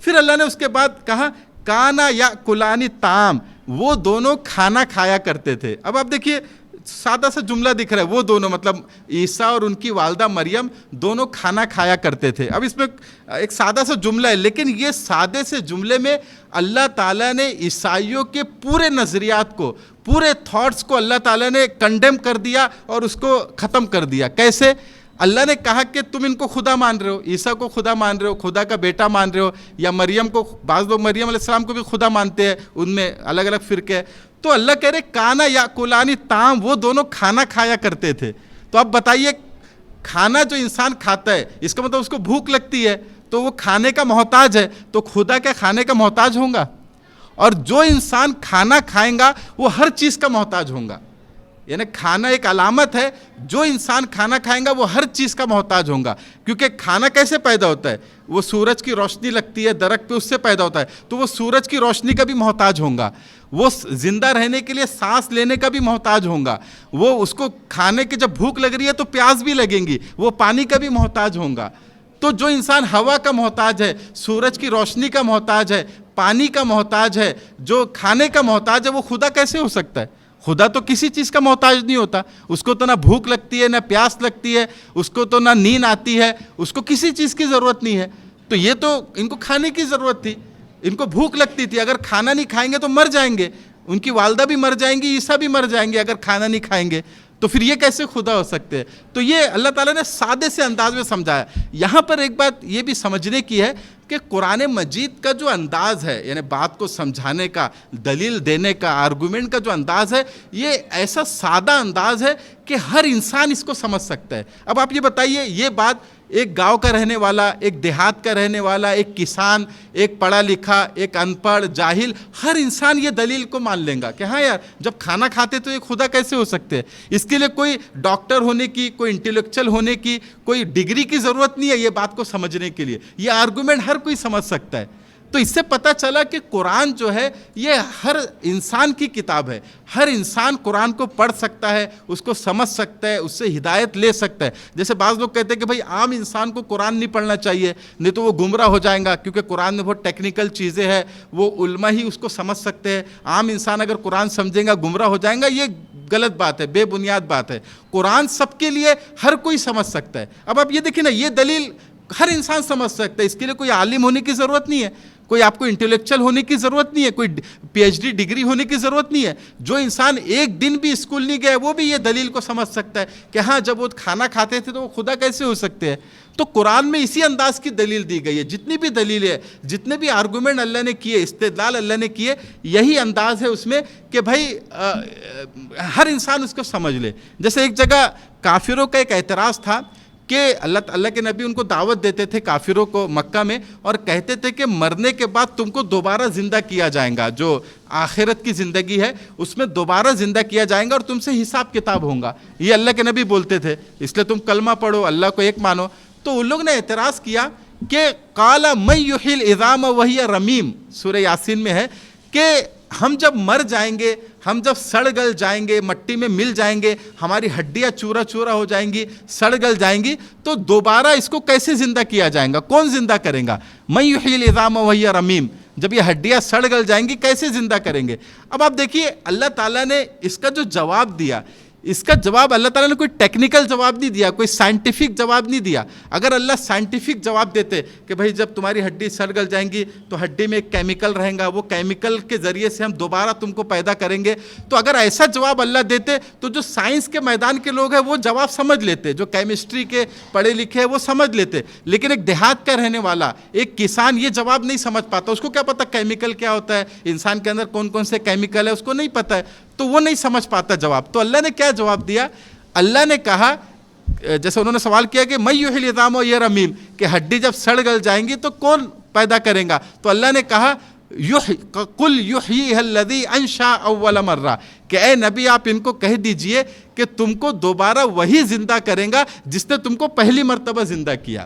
پھر اللہ نے اس کے بعد کہا کانا یا کلانی طعام، وہ دونوں کھانا کھایا کرتے تھے. اب آپ دیکھیے سادہ سا جملہ دکھ رہا ہے، وہ دونوں مطلب عیسیٰ اور ان کی والدہ مریم دونوں کھانا کھایا کرتے تھے. اب اس میں ایک سادہ سا جملہ ہے، لیکن یہ سادے سے جملے میں اللہ تعالیٰ نے عیسائیوں کے پورے نظریات کو، پورے تھاٹس کو اللہ تعالیٰ نے کنڈیم کر دیا اور اس کو ختم کر دیا. کیسے؟ اللہ نے کہا کہ تم ان کو خدا مان رہے ہو، عیسیٰ کو خدا مان رہے ہو، خدا کا بیٹا مان رہے ہو، یا مریم کو، بعض لوگ مریم علیہ السلام کو بھی خدا مانتے ہیں، ان میں الگ الگ فرقے ہیں. تو اللہ کہہ رہے کانا یا کلانی طعام، وہ دونوں کھانا کھایا کرتے تھے. تو اب بتائیے، کھانا جو انسان کھاتا ہے اس کا مطلب اس کو بھوک لگتی ہے تو وہ کھانے کا محتاج ہے. تو خدا کیا کھانے کا محتاج ہوں گا؟ اور جو انسان کھانا کھائیں گا وہ ہر چیز کا محتاج ہوں گا. یعنی کھانا ایک علامت ہے، جو انسان کھانا کھائیں گا وہ ہر چیز کا محتاج ہوں گا. کیونکہ کھانا کیسے پیدا ہوتا ہے؟ وہ سورج کی روشنی لگتی ہے درخت پہ، اس سے پیدا ہوتا ہے، تو وہ سورج کی روشنی کا بھی محتاج ہوں گا. وہ زندہ رہنے کے لیے سانس لینے کا بھی محتاج ہوں گا. وہ اس کو کھانے کی جب بھوک لگ رہی ہے تو پیاس بھی لگیں گی، وہ پانی کا بھی محتاج ہوں گا. تو جو انسان ہوا کا محتاج ہے، سورج کی روشنی کا محتاج ہے، پانی کا محتاج ہے، جو کھانے کا محتاج ہے، وہ خدا کیسے ہو سکتا ہے؟ خدا تو کسی چیز کا محتاج نہیں ہوتا. اس کو تو نہ بھوک لگتی ہے، نہ پیاس لگتی ہے، اس کو تو نہ نیند آتی ہے، اس کو کسی چیز کی ضرورت نہیں ہے. تو یہ تو ان کو کھانے کی ضرورت تھی، ان کو بھوک لگتی تھی. اگر کھانا نہیں کھائیں گے تو مر جائیں گے، ان کی والدہ بھی مر جائیں گی، عیسیٰ بھی مر جائیں گے اگر کھانا نہیں کھائیں گے. تو پھر یہ کیسے خدا ہو سکتے ہیں؟ تو یہ اللہ تعالیٰ نے سادے سے انداز میں سمجھایا. یہاں پر ایک بات یہ بھی سمجھنے کی ہے کہ قرآن مجید کا جو انداز ہے، یعنی بات کو سمجھانے کا، دلیل دینے کا، آرگومنٹ کا جو انداز ہے، یہ ایسا سادہ انداز ہے کہ ہر انسان اس کو سمجھ سکتا ہے. اب آپ یہ بتائیے، یہ بات ایک گاؤں کا رہنے والا، ایک دیہات کا رہنے والا، ایک کسان، ایک پڑھا لکھا، ایک ان پڑھ، جاہل، ہر انسان یہ دلیل کو مان لیں گا کہ ہاں یار، جب کھانا کھاتے تو یہ خدا کیسے ہو سکتے ہیں؟ اس کے لیے کوئی ڈاکٹر ہونے کی، کوئی انٹلیکچوئل ہونے کی، کوئی ڈگری کی ضرورت نہیں ہے یہ بات کو سمجھنے کے لیے. یہ آرگومنٹ ہر کوئی سمجھ سکتا ہے. تو اس سے پتہ چلا کہ قرآن جو ہے یہ ہر انسان کی کتاب ہے. ہر انسان قرآن کو پڑھ سکتا ہے، اس کو سمجھ سکتا ہے، اس سے ہدایت لے سکتا ہے. جیسے بعض لوگ کہتے ہیں کہ بھائی عام انسان کو قرآن نہیں پڑھنا چاہیے، نہیں تو وہ گمراہ ہو جائیں گا، کیونکہ قرآن میں بہت ٹیکنیکل چیزیں ہیں، وہ علماء ہی اس کو سمجھ سکتے ہیں. عام انسان اگر قرآن سمجھیں گا گمراہ ہو جائیں گا. یہ غلط بات ہے، بے بنیاد بات ہے. قرآن سب کے لیے، ہر کوئی سمجھ سکتا ہے. اب آپ یہ دیکھیں نا، یہ دلیل ہر انسان سمجھ سکتا ہے، اس کے لیے کوئی عالم ہونے کی ضرورت نہیں ہے. کوئی آپ کو انٹلیکچوئل ہونے کی ضرورت نہیں ہے, کوئی پی ایچ ڈی ڈگری ہونے کی ضرورت نہیں ہے. جو انسان ایک دن بھی اسکول نہیں گیا وہ بھی یہ دلیل کو سمجھ سکتا ہے کہ ہاں جب وہ کھانا کھاتے تھے تو وہ خدا کیسے ہو سکتے ہیں. تو قرآن میں اسی انداز کی دلیل دی گئی ہے. جتنی بھی دلیلیں, جتنے بھی آرگومنٹ اللہ نے کیے, استدلال اللہ نے کیے, یہی انداز ہے اس میں کہ بھائی ہر انسان اس کو سمجھ لے. جیسے ایک جگہ کافروں کا ایک اعتراض تھا کہ اللہ کے نبی ان کو دعوت دیتے تھے کافروں کو مکہ میں, اور کہتے تھے کہ مرنے کے بعد تم کو دوبارہ زندہ کیا جائے گا, جو آخرت کی زندگی ہے اس میں دوبارہ زندہ کیا جائے گا اور تم سے حساب کتاب ہوگا. یہ اللہ کے نبی بولتے تھے, اس لیے تم کلمہ پڑھو, اللہ کو ایک مانو. تو ان لوگ نے اعتراض کیا کہ قال من یحیی العظام وہی رمیم, سورہ یاسین میں ہے کہ ہم جب مر جائیں گے, ہم جب سڑ گل جائیں گے, مٹی میں مل جائیں گے, ہماری ہڈیاں چورا چورا ہو جائیں گی, سڑ گل جائیں گی, تو دوبارہ اس کو کیسے زندہ کیا جائے گا؟ کون زندہ کریں گا؟ من یحیی العظام وہی رمیم, جب یہ ہڈیاں سڑ گل جائیں گی کیسے زندہ کریں گے؟ اب آپ دیکھیے اللہ تعالیٰ نے اس کا جو جواب دیا, اس کا جواب اللہ تعالیٰ نے کوئی ٹیکنیکل جواب نہیں دیا, کوئی سائنٹیفک جواب نہیں دیا. اگر اللہ سائنٹیفک جواب دیتے کہ بھائی جب تمہاری ہڈی سڑ گل جائیں گی تو ہڈی میں ایک کیمیکل رہیں گا, وہ کیمیکل کے ذریعے سے ہم دوبارہ تم کو پیدا کریں گے, تو اگر ایسا جواب اللہ دیتے تو جو سائنس کے میدان کے لوگ ہیں وہ جواب سمجھ لیتے, جو کیمسٹری کے پڑھے لکھے ہیں وہ سمجھ لیتے. لیکن ایک دیہات کا رہنے والا, ایک کسان یہ جواب نہیں سمجھ پاتا. اس کو کیا پتا کیمیکل کیا ہوتا ہے, انسان کے اندر کون کون سے کیمیکل ہے, اس کو نہیں پتا ہے, تو وہ نہیں سمجھ پاتا جواب. تو اللہ نے کیا جواب دیا؟ اللہ نے کہا, جیسے انہوں نے سوال کیا کہ من یحیی العظام وہی رمیم, کہ ہڈی جب سڑ گل جائیں گی تو کون پیدا کریں گا؟ تو اللہ نے کہا قل یحییھا الذی انشأ اول مرہ, کہ اے نبی آپ ان کو کہہ دیجئے کہ تم کو دوبارہ وہی زندہ کریں گا جس نے تم کو پہلی مرتبہ زندہ کیا.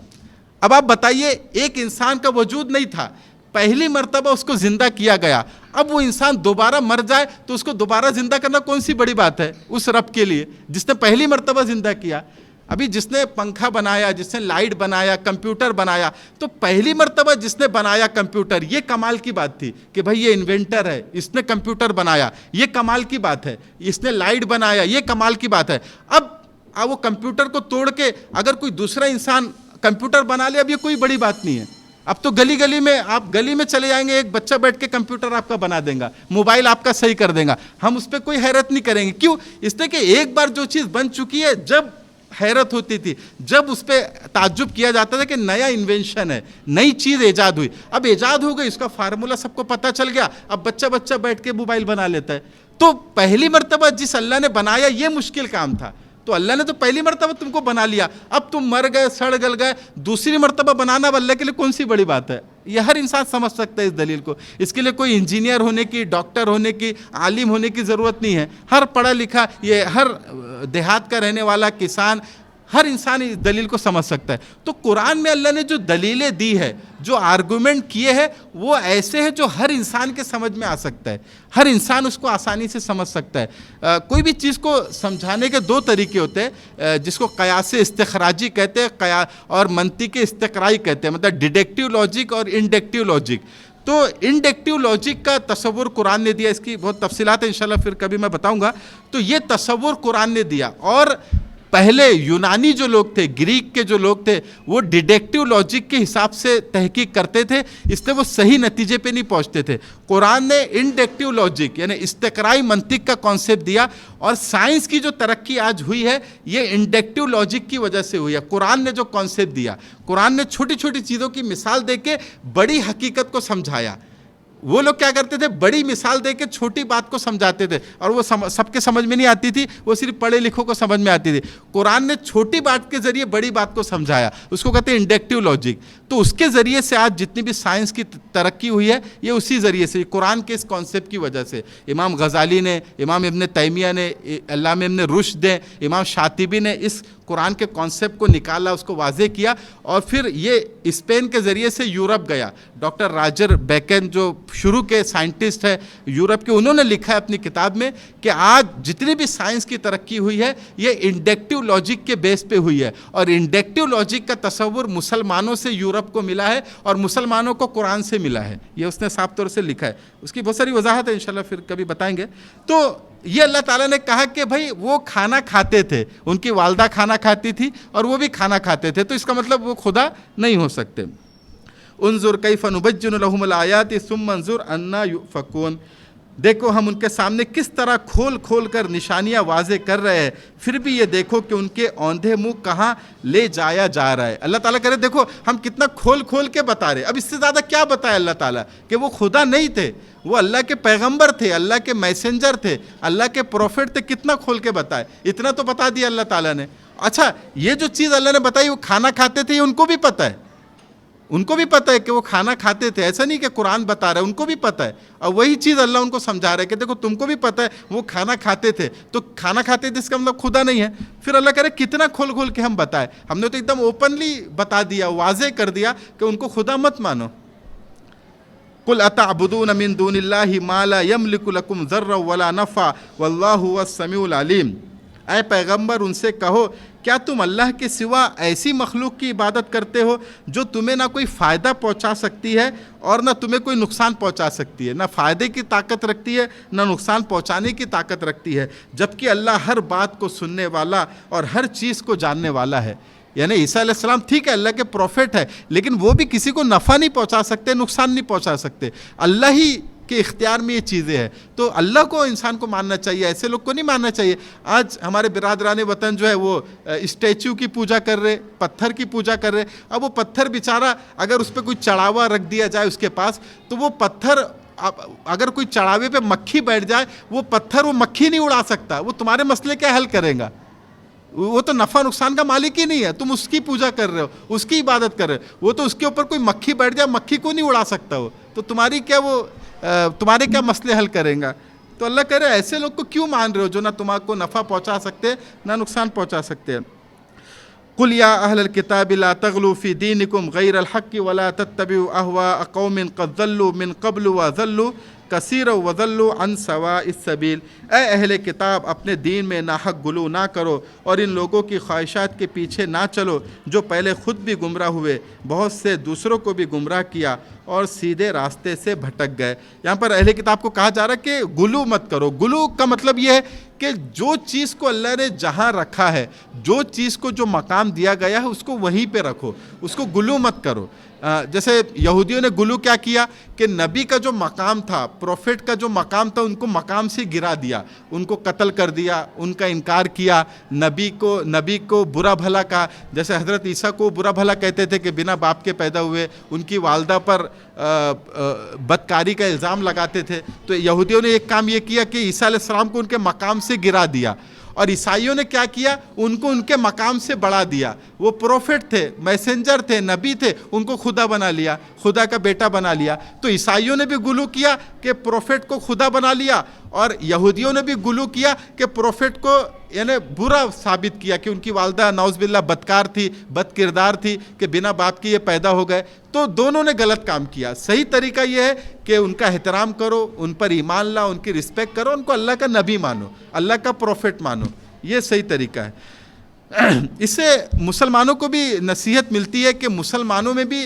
اب آپ بتائیے, ایک انسان کا وجود نہیں تھا, پہلی مرتبہ اس کو زندہ کیا گیا, اب وہ انسان دوبارہ مر جائے تو اس کو دوبارہ زندہ کرنا کون سی بڑی بات ہے اس رب کے لیے جس نے پہلی مرتبہ زندہ کیا. ابھی جس نے پنکھا بنایا, جس نے لائٹ بنایا, کمپیوٹر بنایا, تو پہلی مرتبہ جس نے بنایا کمپیوٹر, یہ کمال کی بات تھی کہ بھائی یہ انوینٹر ہے, اس نے کمپیوٹر بنایا, یہ کمال کی بات ہے. اس نے لائٹ بنایا, یہ کمال کی بات ہے. اب وہ کمپیوٹر کو توڑ کے اگر کوئی دوسرا انسان کمپیوٹر بنا لے, اب یہ کوئی بڑی بات نہیں ہے. اب تو گلی گلی میں آپ گلی میں چلے جائیں گے, ایک بچہ بیٹھ کے کمپیوٹر آپ کا بنا دیں گا, موبائل آپ کا صحیح کر دیں گا, ہم اس پہ کوئی حیرت نہیں کریں گے. کیوں؟ اس لیے کہ ایک بار جو چیز بن چکی ہے, جب حیرت ہوتی تھی, جب اس پہ تعجب کیا جاتا تھا کہ نیا انوینشن ہے, نئی چیز ایجاد ہوئی. اب ایجاد ہو گئی, اس کا فارمولا سب کو پتہ چل گیا, اب بچہ بیٹھ کے موبائل بنا لیتا ہے. تو پہلی مرتبہ جس اللہ نے بنایا یہ مشکل کام تھا, تو اللہ نے تو پہلی مرتبہ تم کو بنا لیا, اب تم مر گئے, سڑ گل گئے, دوسری مرتبہ بنانا اب اللہ کے لیے کون سی بڑی بات ہے؟ یہ ہر انسان سمجھ سکتا ہے اس دلیل کو. اس کے لیے کوئی انجینئر ہونے کی, ڈاکٹر ہونے کی, عالم ہونے کی ضرورت نہیں ہے. ہر پڑھا لکھا, یہ ہر دیہات کا رہنے والا کسان, ہر انسان اس دلیل کو سمجھ سکتا ہے. تو قرآن میں اللہ نے جو دلیلیں دی ہے, جو آرگومنٹ کیے ہیں, وہ ایسے ہیں جو ہر انسان کے سمجھ میں آ سکتا ہے, ہر انسان اس کو آسانی سے سمجھ سکتا ہے. کوئی بھی چیز کو سمجھانے کے دو طریقے ہوتے ہیں, جس کو قیاس استخراجی کہتے ہیں اور منطق استقرائی کہتے ہیں, مطلب ڈیڈکٹیو لاجک اور انڈکٹیو لاجک. تو انڈکٹیو لاجک کا تصور قرآن نے دیا, اس کی بہت تفصیلات ہیں انشاءاللہ پھر کبھی میں بتاؤں گا. تو یہ تصور قرآن نے دیا, اور پہلے یونانی جو لوگ تھے, گریک کے جو لوگ تھے, وہ ڈیڈکٹیو لاجک کے حساب سے تحقیق کرتے تھے, اس لیے وہ صحیح نتیجے پہ نہیں پہنچتے تھے. قرآن نے انڈکٹیو لاجک یعنی استقرائی منطق کا کانسیپٹ دیا, اور سائنس کی جو ترقی آج ہوئی ہے یہ انڈکٹیو لاجک کی وجہ سے ہوئی ہے. قرآن نے جو کانسیپٹ دیا, قرآن نے چھوٹی چھوٹی چیزوں کی مثال دے کے بڑی حقیقت کو سمجھایا. وہ لوگ کیا کرتے تھے, بڑی مثال دے کے چھوٹی بات کو سمجھاتے تھے, اور وہ سب کے سمجھ میں نہیں آتی تھی, وہ صرف پڑھے لکھوں کو سمجھ میں آتی تھی. قرآن نے چھوٹی بات کے ذریعے بڑی بات کو سمجھایا, اس کو کہتے ہیں انڈکٹیو لاجک. تو اس کے ذریعے سے آج جتنی بھی سائنس کی ترقی ہوئی ہے یہ اسی ذریعے سے, قرآن کے اس کانسیپٹ کی وجہ سے. امام غزالی نے, امام ابن تیمیہ نے, علامہ ابن رشد نے, امام شاطبی نے اس قرآن کے کانسیپٹ کو نکالا, اس کو واضح کیا, اور پھر یہ اسپین کے ذریعے سے یورپ گیا. ڈاکٹر راجر بیکن جو شروع کے سائنٹسٹ ہے یورپ کے, انہوں نے لکھا ہے اپنی کتاب میں کہ آج جتنی بھی سائنس کی ترقی ہوئی ہے یہ انڈکٹیو لاجک کے بیس پہ ہوئی ہے, اور انڈکٹیو لاجک کا تصور مسلمانوں سے یورپ کو ملا ہے اور مسلمانوں کو قرآن سے ملا ہے. یہ اس نے صاف طور سے لکھا ہے, اس کی بہت ساری وضاحت ہے انشاءاللہ پھر کبھی بتائیں گے. تو یہ اللہ تعالیٰ نے کہا کہ بھائی وہ کھانا کھاتے تھے, ان کی والدہ کھانا کھاتی تھی اور وہ بھی کھانا کھاتے تھے, تو اس کا مطلب وہ خدا نہیں ہو سکتے. انظر کیف نبین لہم الآیات ثم انظر انا یؤفکون، دیکھو ہم ان کے سامنے کس طرح کھول کھول کر نشانیاں واضح کر رہے ہیں، پھر بھی یہ دیکھو کہ ان کے اوندھے منہ کہاں لے جایا جا رہا ہے۔ اللہ تعالیٰ کہہ رہے دیکھو ہم کتنا کھول کھول کے بتا رہے، اب اس سے زیادہ کیا بتایا اللہ تعالیٰ، کہ وہ خدا نہیں تھے، وہ اللہ کے پیغمبر تھے، اللہ کے میسنجر تھے، اللہ کے پروفٹ تھے، کتنا کھول کے بتائے، اتنا تو بتا دیا اللہ تعالیٰ نے۔ اچھا یہ جو چیز اللہ نے بتائی وہ کھانا کھاتے تھے، یہ ان کو بھی پتہ ہے، ان کو بھی پتہ ہے کہ وہ کھانا کھاتے تھے، ایسا نہیں کہ قرآن بتا رہا ہے، ان کو بھی پتہ ہے، اور وہی چیز اللہ ان کو سمجھا رہا ہے کہ دیکھو تم کو بھی پتہ ہے وہ کھانا کھاتے تھے، تو کھانا کھاتے تھے اس کا مطلب خدا نہیں ہے۔ پھر اللہ کہہ رہے کتنا کھول کھول کے ہم بتائے، ہم نے تو ایک دم اوپنلی بتا دیا، واضح کر دیا کہ ان کو خدا مت مانو۔ قل اتعبدون من دون اللہ ما لا یملک لکم ضرا ولا نفع واللہ هو السمیع العلیم، اے پیغمبر ان سے کہو کیا تم اللہ کے سوا ایسی مخلوق کی عبادت کرتے ہو جو تمہیں نہ کوئی فائدہ پہنچا سکتی ہے اور نہ تمہیں کوئی نقصان پہنچا سکتی ہے، نہ فائدے کی طاقت رکھتی ہے نہ نقصان پہنچانے کی طاقت رکھتی ہے، جبکہ اللہ ہر بات کو سننے والا اور ہر چیز کو جاننے والا ہے۔ یعنی عیسیٰ علیہ السلام ٹھیک ہے اللہ کے پروفٹ ہے، لیکن وہ بھی کسی کو نفع نہیں پہنچا سکتے، نقصان نہیں پہنچا سکتے، اللہ ہی کے اختیار میں یہ چیزیں ہیں۔ تو اللہ کو انسان کو ماننا چاہیے، ایسے لوگ کو نہیں ماننا چاہیے۔ آج ہمارے برادران وطن جو ہے وہ اسٹیچو کی پوجا کر رہے، پتھر کی پوجا کر رہے، اب وہ پتھر بیچارہ اگر اس پہ کوئی چڑھاوا رکھ دیا جائے اس کے پاس، تو وہ پتھر اگر کوئی چڑھاوے پہ مکھی بیٹھ جائے وہ پتھر وہ مکھی نہیں اڑا سکتا، وہ تمہارے مسئلے کیا حل کرے گا؟ وہ تو نفع نقصان کا مالک ہی نہیں ہے، تم اس کی پوجا کر رہے ہو، اس کی عبادت کر رہے ہو، وہ تو اس کے اوپر کوئی مکھی بیٹھ جائے مکھی کو نہیں اڑا سکتا، وہ تو تمہارے کیا مسئلے حل کریں گا؟ تو اللہ کہہ رہے ایسے لوگ کو کیوں مان رہے ہو جو نہ تمہارے کو نفع پہنچا سکتے نہ نقصان پہنچا سکتے۔ قل یا اہل الکتاب لا تغلوا فی دینکم غیر الحق ولا تتبعوا اہواء قوم قد ضلوا من قبل وضلوا کثیرا وضلوا عن سواء السبیل، اے اہل کتاب اپنے دین میں ناحق غلو نہ کرو اور ان لوگوں کی خواہشات کے پیچھے نہ چلو جو پہلے خود بھی گمراہ ہوئے، بہت سے دوسروں کو بھی گمراہ کیا اور سیدھے راستے سے بھٹک گئے۔ یہاں پر اہل کتاب کو کہا جا رہا ہے کہ غلو مت کرو۔ غلو کا مطلب یہ ہے کہ جو چیز کو اللہ نے جہاں رکھا ہے، جو چیز کو جو مقام دیا گیا ہے اس کو وہیں پہ رکھو، اس کو غلو مت کرو۔ جیسے یہودیوں نے غلو کیا کیا کہ نبی کا جو مقام تھا، پروفٹ کا جو مقام تھا، ان کو مقام سے گرا دیا، ان کو قتل کر دیا، ان کا انکار کیا، نبی کو برا بھلا کہا۔ جیسے حضرت عیسیٰ کو برا بھلا کہتے تھے کہ بنا باپ کے پیدا ہوئے، ان کی والدہ پر بدکاری کا الزام لگاتے تھے۔ تو یہودیوں نے ایک کام یہ کیا کہ عیسیٰ علیہ السلام کو ان کے مقام سے گرا دیا، اور عیسائیوں نے کیا کیا، ان کو ان کے مقام سے بڑھا دیا۔ وہ پروفٹ تھے، میسنجر تھے، نبی تھے، ان کو خدا بنا لیا، خدا کا بیٹا بنا لیا۔ تو عیسائیوں نے بھی غلو کیا کہ پروفٹ کو خدا بنا لیا، اور یہودیوں نے بھی غلو کیا کہ پروفٹ کو یعنی برا ثابت کیا کہ ان کی والدہ نعوذ باللہ بدکار تھی، بد کردار تھی، کہ بنا باپ کے یہ پیدا ہو گئے۔ تو دونوں نے غلط کام کیا۔ صحیح طریقہ یہ ہے کہ ان کا احترام کرو، ان پر ایمان لاؤ، ان کی رسپیکٹ کرو، ان کو اللہ کا نبی مانو، اللہ کا پروفٹ مانو، یہ صحیح طریقہ ہے۔ اس سے مسلمانوں کو بھی نصیحت ملتی ہے کہ مسلمانوں میں بھی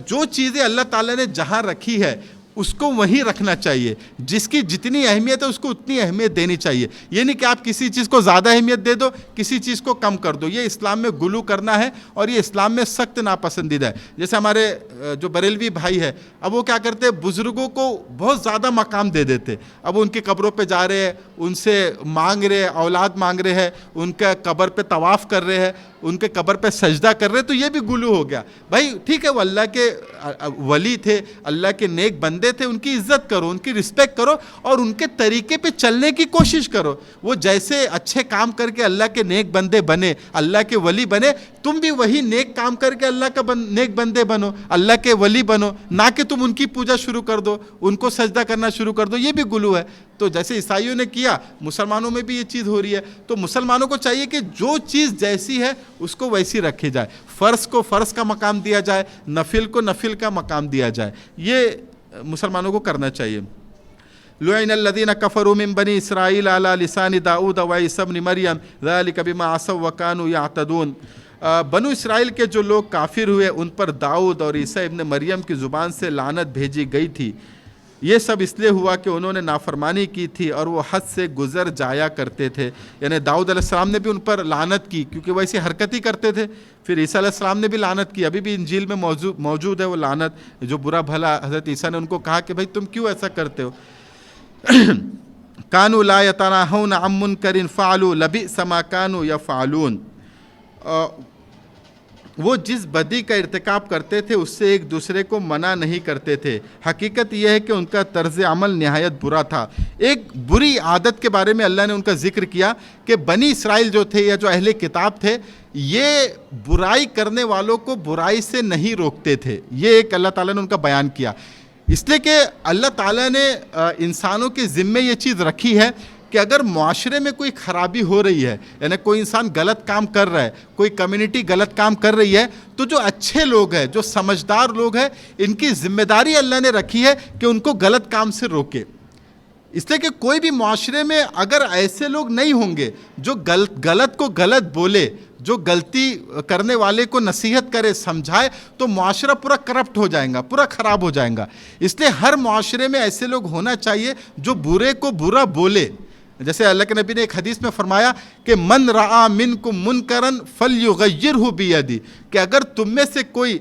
جو چیزیں اللہ تعالیٰ نے جہاں رکھی ہے اس کو وہیں رکھنا چاہیے، جس کی جتنی اہمیت ہے اس کو اتنی اہمیت دینی چاہیے۔ یہ نہیں کہ آپ کسی چیز کو زیادہ اہمیت دے دو، کسی چیز کو کم کر دو، یہ اسلام میں غلو کرنا ہے اور یہ اسلام میں سخت ناپسندیدہ ہے۔ جیسے ہمارے جو بریلوی بھائی ہے، اب وہ کیا کرتے ہیں، بزرگوں کو بہت زیادہ مقام دے دیتے، اب ان کی قبروں پہ جا رہے ہیں، ان سے مانگ رہے ہیں، اولاد مانگ رہے ہیں، ان کا قبر پہ طواف کر رہے ہیں، ان کے قبر پہ سجدہ کر رہے، تو یہ بھی غلو ہو گیا۔ بھائی ٹھیک ہے، وہ اللہ کے ولی تھے، اللہ کے نیک بندے تھے، ان کی عزت کرو، ان کی رسپیکٹ کرو اور ان کے طریقے پہ چلنے کی کوشش کرو۔ وہ جیسے اچھے کام کر کے اللہ کے نیک بندے بنے، اللہ کے ولی بنے، تم بھی وہی نیک کام کر کے اللہ کا نیک بندے بنو، اللہ کے ولی بنو، نہ کہ تم ان کی پوجا شروع کر دو، ان کو سجدہ کرنا شروع کر دو، یہ بھی غلو ہے۔ تو جیسے عیسائیوں نے کیا، مسلمانوں میں بھی یہ چیز ہو رہی ہے۔ تو مسلمانوں کو چاہیے کہ جو چیز جیسی ہے اس کو ویسی رکھی جائے، فرض کو فرض کا مقام دیا جائے، نفل کو نفل کا مقام دیا جائے، یہ مسلمانوں کو کرنا چاہیے۔ لعن الذین کفروا من بنی اسرائیل علی لسان داؤد وعیسی ابن مریم ذلک بما عصوا وکانوا یعتدون۔ بنو اسرائیل کے جو لوگ کافر ہوئے ان پر داؤد اور عیسی ابن مریم کی زبان سے لعنت بھیجی گئی تھی، یہ سب اس لیے ہوا کہ انہوں نے نافرمانی کی تھی اور وہ حد سے گزر جایا کرتے تھے. یعنی داؤد علیہ السلام نے بھی ان پر لعنت کی کیونکہ وہ ایسی حرکت ہی کرتے تھے. پھر عیسیٰ علیہ السلام نے بھی لعنت کی, ابھی بھی انجیل میں موجود ہے وہ لعنت, جو برا بھلا حضرت عیسیٰ نے ان کو کہا کہ بھائی تم کیوں ایسا کرتے ہو. کانوا لا یتناہون عن منکر فعلوا لبئس ما کانوا یفعلون. وہ جس بدی کا ارتکاب کرتے تھے اس سے ایک دوسرے کو منع نہیں کرتے تھے. حقیقت یہ ہے کہ ان کا طرز عمل نہایت برا تھا. ایک بری عادت کے بارے میں اللہ نے ان کا ذکر کیا کہ بنی اسرائیل جو تھے یا جو اہل کتاب تھے, یہ برائی کرنے والوں کو برائی سے نہیں روکتے تھے. یہ ایک اللہ تعالیٰ نے ان کا بیان کیا, اس لیے کہ اللہ تعالیٰ نے انسانوں کے ذمے یہ چیز رکھی ہے کہ اگر معاشرے میں کوئی خرابی ہو رہی ہے, یعنی کوئی انسان غلط کام کر رہا ہے, کوئی کمیونٹی غلط کام کر رہی ہے, تو جو اچھے لوگ ہیں, جو سمجھدار لوگ ہیں, ان کی ذمہ داری اللہ نے رکھی ہے کہ ان کو غلط کام سے روکے. اس لیے کہ کوئی بھی معاشرے میں اگر ایسے لوگ نہیں ہوں گے جو غلط کو غلط بولے, جو غلطی کرنے والے کو نصیحت کرے, سمجھائے, تو معاشرہ پورا کرپٹ ہو جائے گا, پورا خراب ہو جائے گا. اس لیے ہر معاشرے میں ایسے لوگ ہونا چاہیے جو برے کو برا بولے. جیسے اللہ کے نبی نے ایک حدیث میں فرمایا کہ من رعا منکم منکرا فلیغیرہ بیدی, کہ اگر تم میں سے کوئی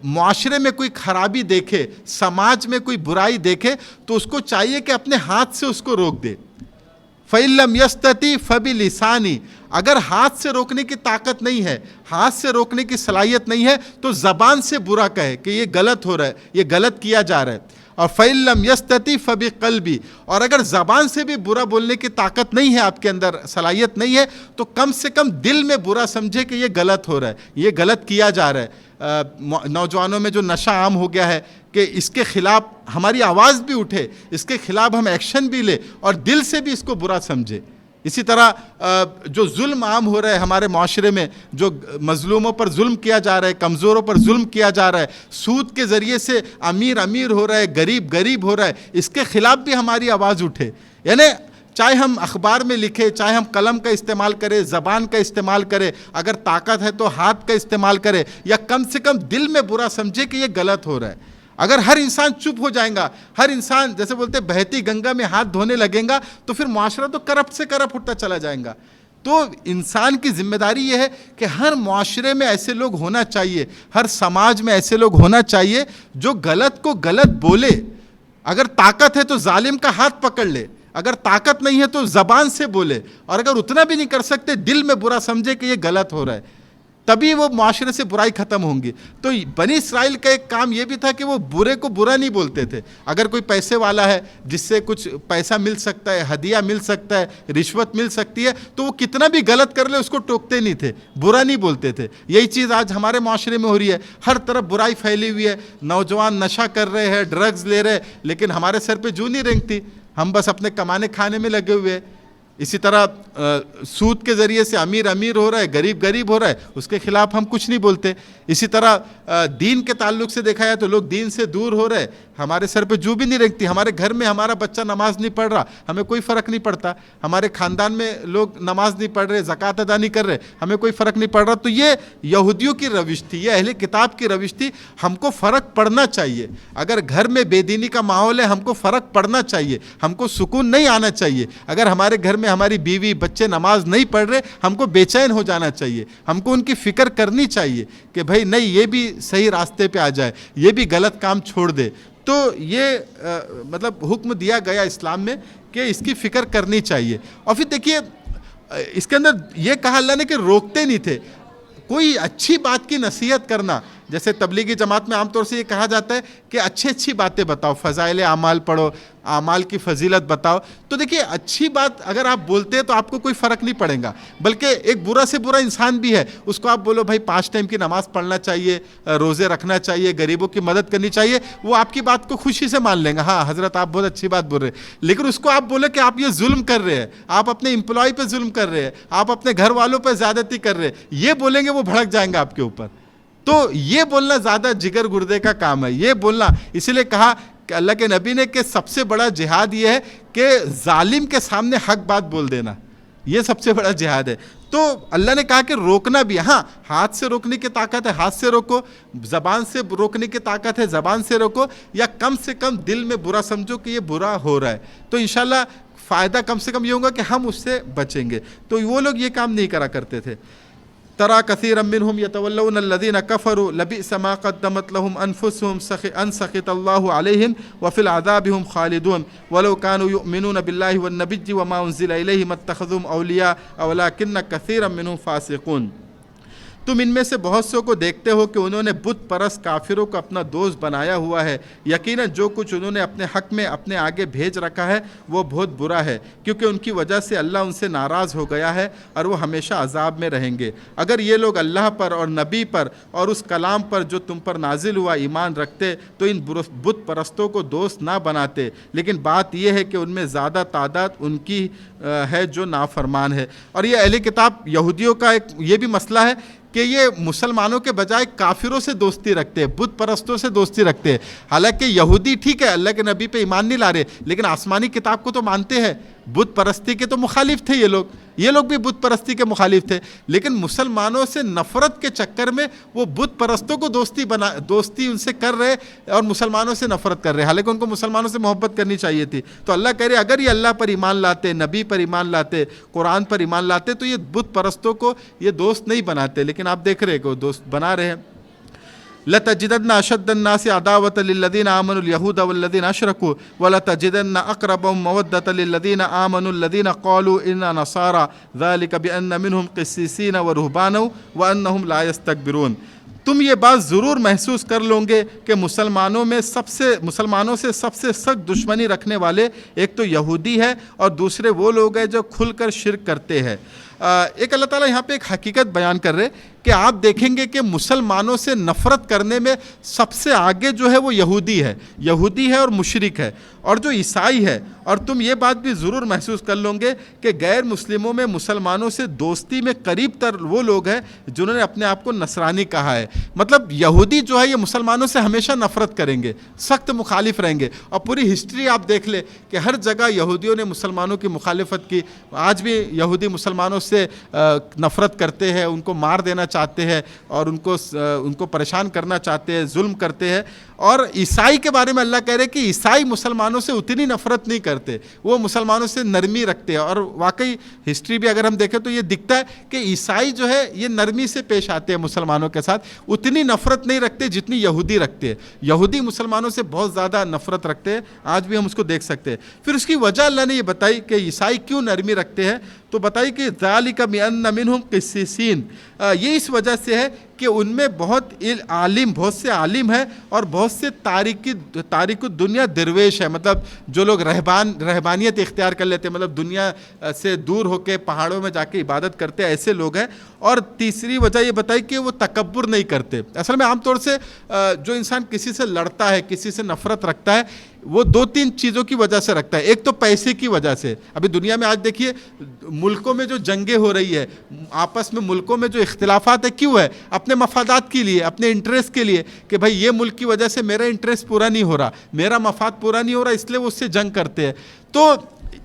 معاشرے میں کوئی خرابی دیکھے, سماج میں کوئی برائی دیکھے, تو اس کو چاہیے کہ اپنے ہاتھ سے اس کو روک دے. فَإِن لَمْ يَسْتَطِعْ فَبِلِسَانِهِ, اگر ہاتھ سے روکنے کی طاقت نہیں ہے, ہاتھ سے روکنے کی صلاحیت نہیں ہے, تو زبان سے برا کہے کہ یہ غلط ہو رہا ہے, یہ غلط کیا جا رہا ہے. اور فَإِن لَمْ يَسْتَطِعْ فَبِقَلْبِهِ, اور اگر زبان سے بھی برا بولنے کی طاقت نہیں ہے, آپ کے اندر صلاحیت نہیں ہے, تو کم سے کم دل میں برا سمجھے کہ یہ غلط ہو رہا ہے, یہ غلط کیا جا رہا ہے. نوجوانوں میں جو نشہ عام ہو گیا ہے کہ اس کے خلاف ہماری آواز بھی اٹھے, اس کے خلاف ہم ایکشن بھی لیں اور دل سے بھی اس کو برا سمجھے. اسی طرح جو ظلم عام ہو رہا ہے ہمارے معاشرے میں, جو مظلوموں پر ظلم کیا جا رہا ہے, کمزوروں پر ظلم کیا جا رہا ہے, سود کے ذریعے سے امیر ہو رہا ہے, غریب ہو رہا ہے, اس کے خلاف بھی ہماری آواز اٹھے. یعنی چاہے ہم اخبار میں لکھیں, چاہے ہم قلم کا استعمال کریں, زبان کا استعمال کریں, اگر طاقت ہے تو ہاتھ کا استعمال کریں, یا کم سے کم دل میں برا سمجھے کہ یہ غلط ہو رہا ہے. اگر ہر انسان چپ ہو جائیں گا, ہر انسان جیسے بولتے بہتی گنگا میں ہاتھ دھونے لگیں گا, تو پھر معاشرہ تو کرپٹ سے کرپٹ ہوتا چلا جائیں گا. تو انسان کی ذمہ داری یہ ہے کہ ہر معاشرے میں ایسے لوگ ہونا چاہیے, ہر سماج میں ایسے لوگ ہونا چاہیے جو غلط کو غلط بولے. اگر طاقت ہے تو ظالم کا ہاتھ پکڑ لے, اگر طاقت نہیں ہے تو زبان سے بولے, اور اگر اتنا بھی نہیں کر سکتے دل میں برا سمجھے کہ یہ غلط ہو رہا ہے, تبھی وہ معاشرے سے برائی ختم ہوں گی. تو بنی اسرائیل کا ایک کام یہ بھی تھا کہ وہ برے کو برا نہیں بولتے تھے. اگر کوئی پیسے والا ہے جس سے کچھ پیسہ مل سکتا ہے, ہدیہ مل سکتا ہے, رشوت مل سکتی ہے, تو وہ کتنا بھی غلط کر لے اس کو ٹوکتے نہیں تھے, برا نہیں بولتے تھے. یہی چیز آج ہمارے معاشرے میں ہو رہی ہے, ہر طرف برائی پھیلی ہوئی ہے, نوجوان نشہ کر رہے ہیں, ڈرگز لے رہے, لیکن ہمارے سر پہ جو نہیں رینگتی, ہم بس اپنے کمانے کھانے میں لگے ہوئے ہیں. اسی طرح سود کے ذریعے سے امیر ہو رہا ہے, غریب ہو رہا ہے, اس کے خلاف ہم کچھ نہیں بولتے. اسی طرح دین کے تعلق سے دیکھا جائے تو لوگ دین سے دور ہو رہے, ہمارے سر پہ جو بھی نہیں رکھتی. ہمارے گھر میں ہمارا بچہ نماز نہیں پڑھ رہا, ہمیں کوئی فرق نہیں پڑتا. ہمارے خاندان میں لوگ نماز نہیں پڑھ رہے, زکوٰۃ ادا نہیں کر رہے, ہمیں کوئی فرق نہیں پڑ رہا. تو یہ یہودیوں کی روش تھی, یہ اہل کتاب کی روش تھی. ہم کو فرق پڑنا چاہیے. اگر گھر میں بے دینی کا ماحول ہے, ہم کو فرق پڑنا چاہیے, ہم کو سکون نہیں آنا چاہیے. اگر ہمارے گھر میں ہماری بیوی بچے نماز نہیں پڑھ رہے, ہم کو بے چین ہو جانا چاہیے. ہم کو ان کی فکر کرنی چاہیے کہ بھائی نہیں, یہ بھی صحیح راستے پہ آ جائے, یہ بھی غلط کام چھوڑ دے. تو یہ مطلب حکم دیا گیا اسلام میں کہ اس کی فکر کرنی چاہیے. اور پھر دیکھیے اس کے اندر یہ کہا اللہ نے کہ روکتے نہیں تھے. کوئی اچھی بات کی نصیحت کرنا, جیسے تبلیغی جماعت میں عام طور سے یہ کہا جاتا ہے کہ اچھی باتیں بتاؤ, فضائل اعمال پڑھو, اعمال کی فضیلت بتاؤ. تو دیکھیے اچھی بات اگر آپ بولتے ہیں تو آپ کو کوئی فرق نہیں پڑے گا. بلکہ ایک برا سے برا انسان بھی ہے, اس کو آپ بولو بھائی 5 ٹائم کی نماز پڑھنا چاہیے, روزے رکھنا چاہیے, غریبوں کی مدد کرنی چاہیے, وہ آپ کی بات کو خوشی سے مان لیں گا. ہاں حضرت آپ بہت اچھی بات بول رہے ہیں. لیکن اس کو آپ بولے کہ آپ یہ ظلم کر رہے ہیں, آپ اپنے امپلائی پہ ظلم کر رہے ہیں, آپ اپنے گھر والوں پہ زیادتی کر رہے ہیں, یہ بولیں گے وہ بھڑک جائیں گے آپ کے اوپر. تو یہ بولنا زیادہ جگر گردے کا کام ہے. یہ بولنا اسی لیے کہا کہ اللہ کے نبی نے کہ سب سے بڑا جہاد یہ ہے کہ ظالم کے سامنے حق بات بول دینا. یہ سب سے بڑا جہاد ہے۔ تو اللہ نے کہا کہ روکنا بھی، ہاں ہاتھ سے روکنے کی طاقت ہے ہاتھ سے روکو، زبان سے روکنے کی طاقت ہے زبان سے روکو، یا کم سے کم دل میں برا سمجھو کہ یہ برا ہو رہا ہے، تو انشاءاللہ فائدہ کم سے کم یہ ہوگا کہ ہم اس سے بچیں گے۔ تو وہ لوگ یہ کام نہیں کرا کرتے تھے۔ ترى كثيرا منهم يتولون الذين كفروا لبئس ما قدمت لهم انفسهم ان سخط الله عليهم وفي العذاب هم خالدون ولو كانوا يؤمنون بالله والنبي وما انزل اليه ما اتخذوهم اولياء ولكن كثيرا منهم فاسقون۔ تم ان میں سے بہت سو کو دیکھتے ہو کہ انہوں نے بت پرست کافروں کو اپنا دوست بنایا ہوا ہے، یقیناً جو کچھ انہوں نے اپنے حق میں اپنے آگے بھیج رکھا ہے وہ بہت برا ہے، کیونکہ ان کی وجہ سے اللہ ان سے ناراض ہو گیا ہے اور وہ ہمیشہ عذاب میں رہیں گے۔ اگر یہ لوگ اللہ پر اور نبی پر اور اس کلام پر جو تم پر نازل ہوا ایمان رکھتے تو ان بت پرستوں کو دوست نہ بناتے، لیکن بات یہ ہے کہ ان میں زیادہ تعداد ان کی ہے جو نافرمان ہے۔ اور یہ اہل کتاب یہودیوں کا ایک یہ بھی مسئلہ ہے کہ یہ مسلمانوں کے بجائے کافروں سے دوستی رکھتے ہیں، بت پرستوں سے دوستی رکھتے ہیں۔ حالانکہ یہودی ٹھیک ہے اللہ کے نبی پہ ایمان نہیں لا رہے، لیکن آسمانی کتاب کو تو مانتے ہیں۔ بت پرستی کے تو مخالف تھے یہ لوگ بھی بت پرستی کے مخالف تھے، لیکن مسلمانوں سے نفرت کے چکر میں وہ بت پرستوں کو دوستی ان سے کر رہے اور مسلمانوں سے نفرت کر رہے، حالانکہ ان کو مسلمانوں سے محبت کرنی چاہیے تھی۔ تو اللہ کہہ رہے اگر یہ اللہ پر ایمان لاتے، نبی پر ایمان لاتے، قرآن پر ایمان لاتے تو یہ بت پرستوں کو یہ دوست نہیں بناتے، لیکن آپ دیکھ رہے کہ وہ دوست بنا رہے ہیں۔ لَتَجِدَنَّ أَشَدَّ النَّاسِ عَدَاوَةً لِلَّذِينَ آمَنُوا الْيَهُودَ وَالَّذِينَ أَشْرَكُوا وَلَتَجِدَنَّ أَقْرَبَهُمْ مَوَدَّةً لِلَّذِينَ آمَنُوا الَّذِينَ قَالُوا إِنَّا نَصَارَى ذَلِكَ بِأَنَّ مِنْهُمْ قِسِّيسِينَ وَرُهْبَانًا وَأَنَّهُمْ لَا يَسْتَكْبِرُونَ۔ تم یہ بات ضرور محسوس کر لو گے کہ مسلمانوں سے سب سے سخت دشمنی رکھنے والے ایک تو یہودی ہے اور دوسرے وہ لوگ ہیں جو کھل کر شرک کرتے ہیں۔ ایک اللہ تعالیٰ یہاں پہ ایک حقیقت بیان کر رہے کہ آپ دیکھیں گے کہ مسلمانوں سے نفرت کرنے میں سب سے آگے جو ہے وہ یہودی ہے اور مشرک ہے اور جو عیسائی ہے۔ اور تم یہ بات بھی ضرور محسوس کر لو گے کہ غیر مسلموں میں مسلمانوں سے دوستی میں قریب تر وہ لوگ ہیں جنہوں نے اپنے آپ کو نصرانی کہا ہے۔ مطلب یہودی جو ہے یہ مسلمانوں سے ہمیشہ نفرت کریں گے، سخت مخالف رہیں گے، اور پوری ہسٹری آپ دیکھ لیں کہ ہر جگہ یہودیوں نے مسلمانوں کی مخالفت کی۔ آج بھی یہودی مسلمانوں سے نفرت کرتے ہیں، ان کو مار دینا چاہتے ہیں اور ان کو پریشان کرنا چاہتے ہیں، ظلم کرتے ہیں۔ اور عیسائی کے بارے میں اللہ کہہ رہے کہ عیسائی مسلمانوں سے اتنی نفرت نہیں کرتے، وہ مسلمانوں سے نرمی رکھتے ہیں۔ اور واقعی ہسٹری بھی اگر ہم دیکھیں تو یہ دکھتا ہے کہ عیسائی جو ہے یہ نرمی سے پیش آتے ہیں مسلمانوں کے ساتھ، اتنی نفرت نہیں رکھتے جتنی یہودی رکھتے ہیں۔ یہودی مسلمانوں سے بہت زیادہ نفرت رکھتے ہیں، آج بھی ہم اس کو دیکھ سکتے ہیں۔ پھر اس کی وجہ اللہ نے یہ بتائی کہ عیسائی کیوں نرمی رکھتے ہیں، تو بتائی کہ ذالک بأن منہم قسیسین، یہ اس وجہ سے ہے کہ ان میں بہت سے عالم ہیں اور بہت سے تاریک الدنیا درویش ہے، مطلب جو لوگ رہبانیت اختیار کر لیتے ہیں، مطلب دنیا سے دور ہو کے پہاڑوں میں جا کے عبادت کرتے ہیں، ایسے لوگ ہیں۔ اور تیسری وجہ یہ بتائی کہ وہ تکبر نہیں کرتے۔ اصل میں عام طور سے جو انسان کسی سے لڑتا ہے، کسی سے نفرت رکھتا ہے، وہ دو تین چیزوں کی وجہ سے رکھتا ہے۔ ایک تو پیسے کی وجہ سے، ابھی دنیا میں آج دیکھیے ملکوں میں جو جنگیں ہو رہی ہے، آپس میں ملکوں میں جو اختلافات ہے، کیوں ہے؟ اپنے مفادات کے لیے، اپنے انٹرسٹ کے لیے، کہ بھائی یہ ملک کی وجہ سے میرا انٹرسٹ پورا نہیں ہو رہا، میرا مفاد پورا نہیں ہو رہا، اس لیے وہ اس سے جنگ کرتے ہیں۔ تو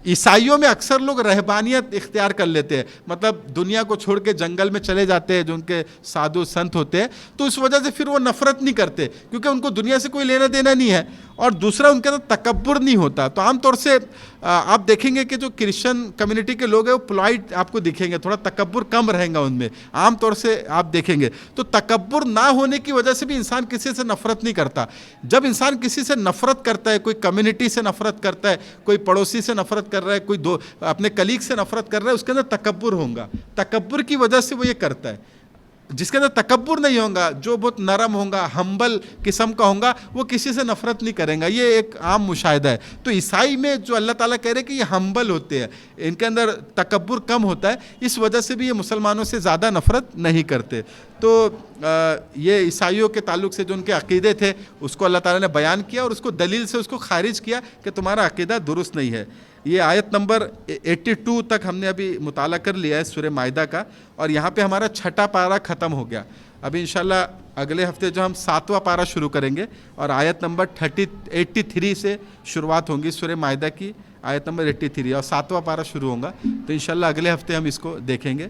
عیسائیوں میں اکثر لوگ رہبانیت اختیار کر لیتے ہیں، مطلب دنیا کو چھوڑ کے جنگل میں چلے جاتے ہیں، جو ان کے سادھو سنت ہوتے ہیں، تو اس وجہ سے پھر وہ نفرت نہیں کرتے کیونکہ ان کو دنیا سے کوئی لینا دینا نہیں ہے، اور دوسرا ان کے اندر تکبر نہیں ہوتا۔ تو عام طور سے آپ دیکھیں گے کہ جو کرسچن کمیونٹی کے لوگ ہیں وہ پولائٹ آپ کو دکھیں گے، تھوڑا تکبر کم رہیں گا ان میں، عام طور سے آپ دیکھیں گے۔ تو تکبر نہ ہونے کی وجہ سے بھی انسان کسی سے نفرت نہیں کرتا۔ جب انسان کسی سے نفرت کرتا ہے، کوئی کمیونٹی سے نفرت کرتا ہے، کوئی پڑوسی سے نفرت کر رہا ہے، کوئی اپنے کلیگ سے نفرت کر رہا ہے، اس کے اندر تکبر ہوگا، تکبر کی وجہ سے وہ یہ کرتا ہے۔ جس کے اندر تکبر نہیں ہوگا، جو بہت نرم ہوگا، ہمبل قسم کا ہوگا، وہ کسی سے نفرت نہیں کرے گا۔ یہ ایک عام مشاہدہ ہے۔ تو عیسائی میں جو اللہ تعالیٰ کہہ رہے کہ یہ ہمبل ہوتے ہیں، ان کے اندر تکبر کم ہوتا ہے، اس وجہ سے بھی یہ مسلمانوں سے زیادہ نفرت نہیں کرتے۔ تو یہ عیسائیوں کے تعلق سے جو ان کے عقیدے تھے اس کو اللہ تعالیٰ نے بیان کیا اور اس کو دلیل سے اس کو خارج کیا کہ تمہارا عقیدہ درست نہیں ہے۔ یہ آیت نمبر 82 تک ہم نے ابھی مطالعہ کر لیا ہے سورہ مائدہ کا، اور یہاں پہ ہمارا 6واں پارہ ختم ہو گیا۔ ابھی انشاءاللہ اگلے ہفتے جو ہم 7واں پارہ شروع کریں گے اور آیت نمبر 83 سے شروعات ہوں گی سورہ مائدہ کی۔ آیت نمبر 83 اور 7واں پارہ شروع ہوگا. تو انشاءاللہ اگلے ہفتے ہم اس کو دیکھیں گے.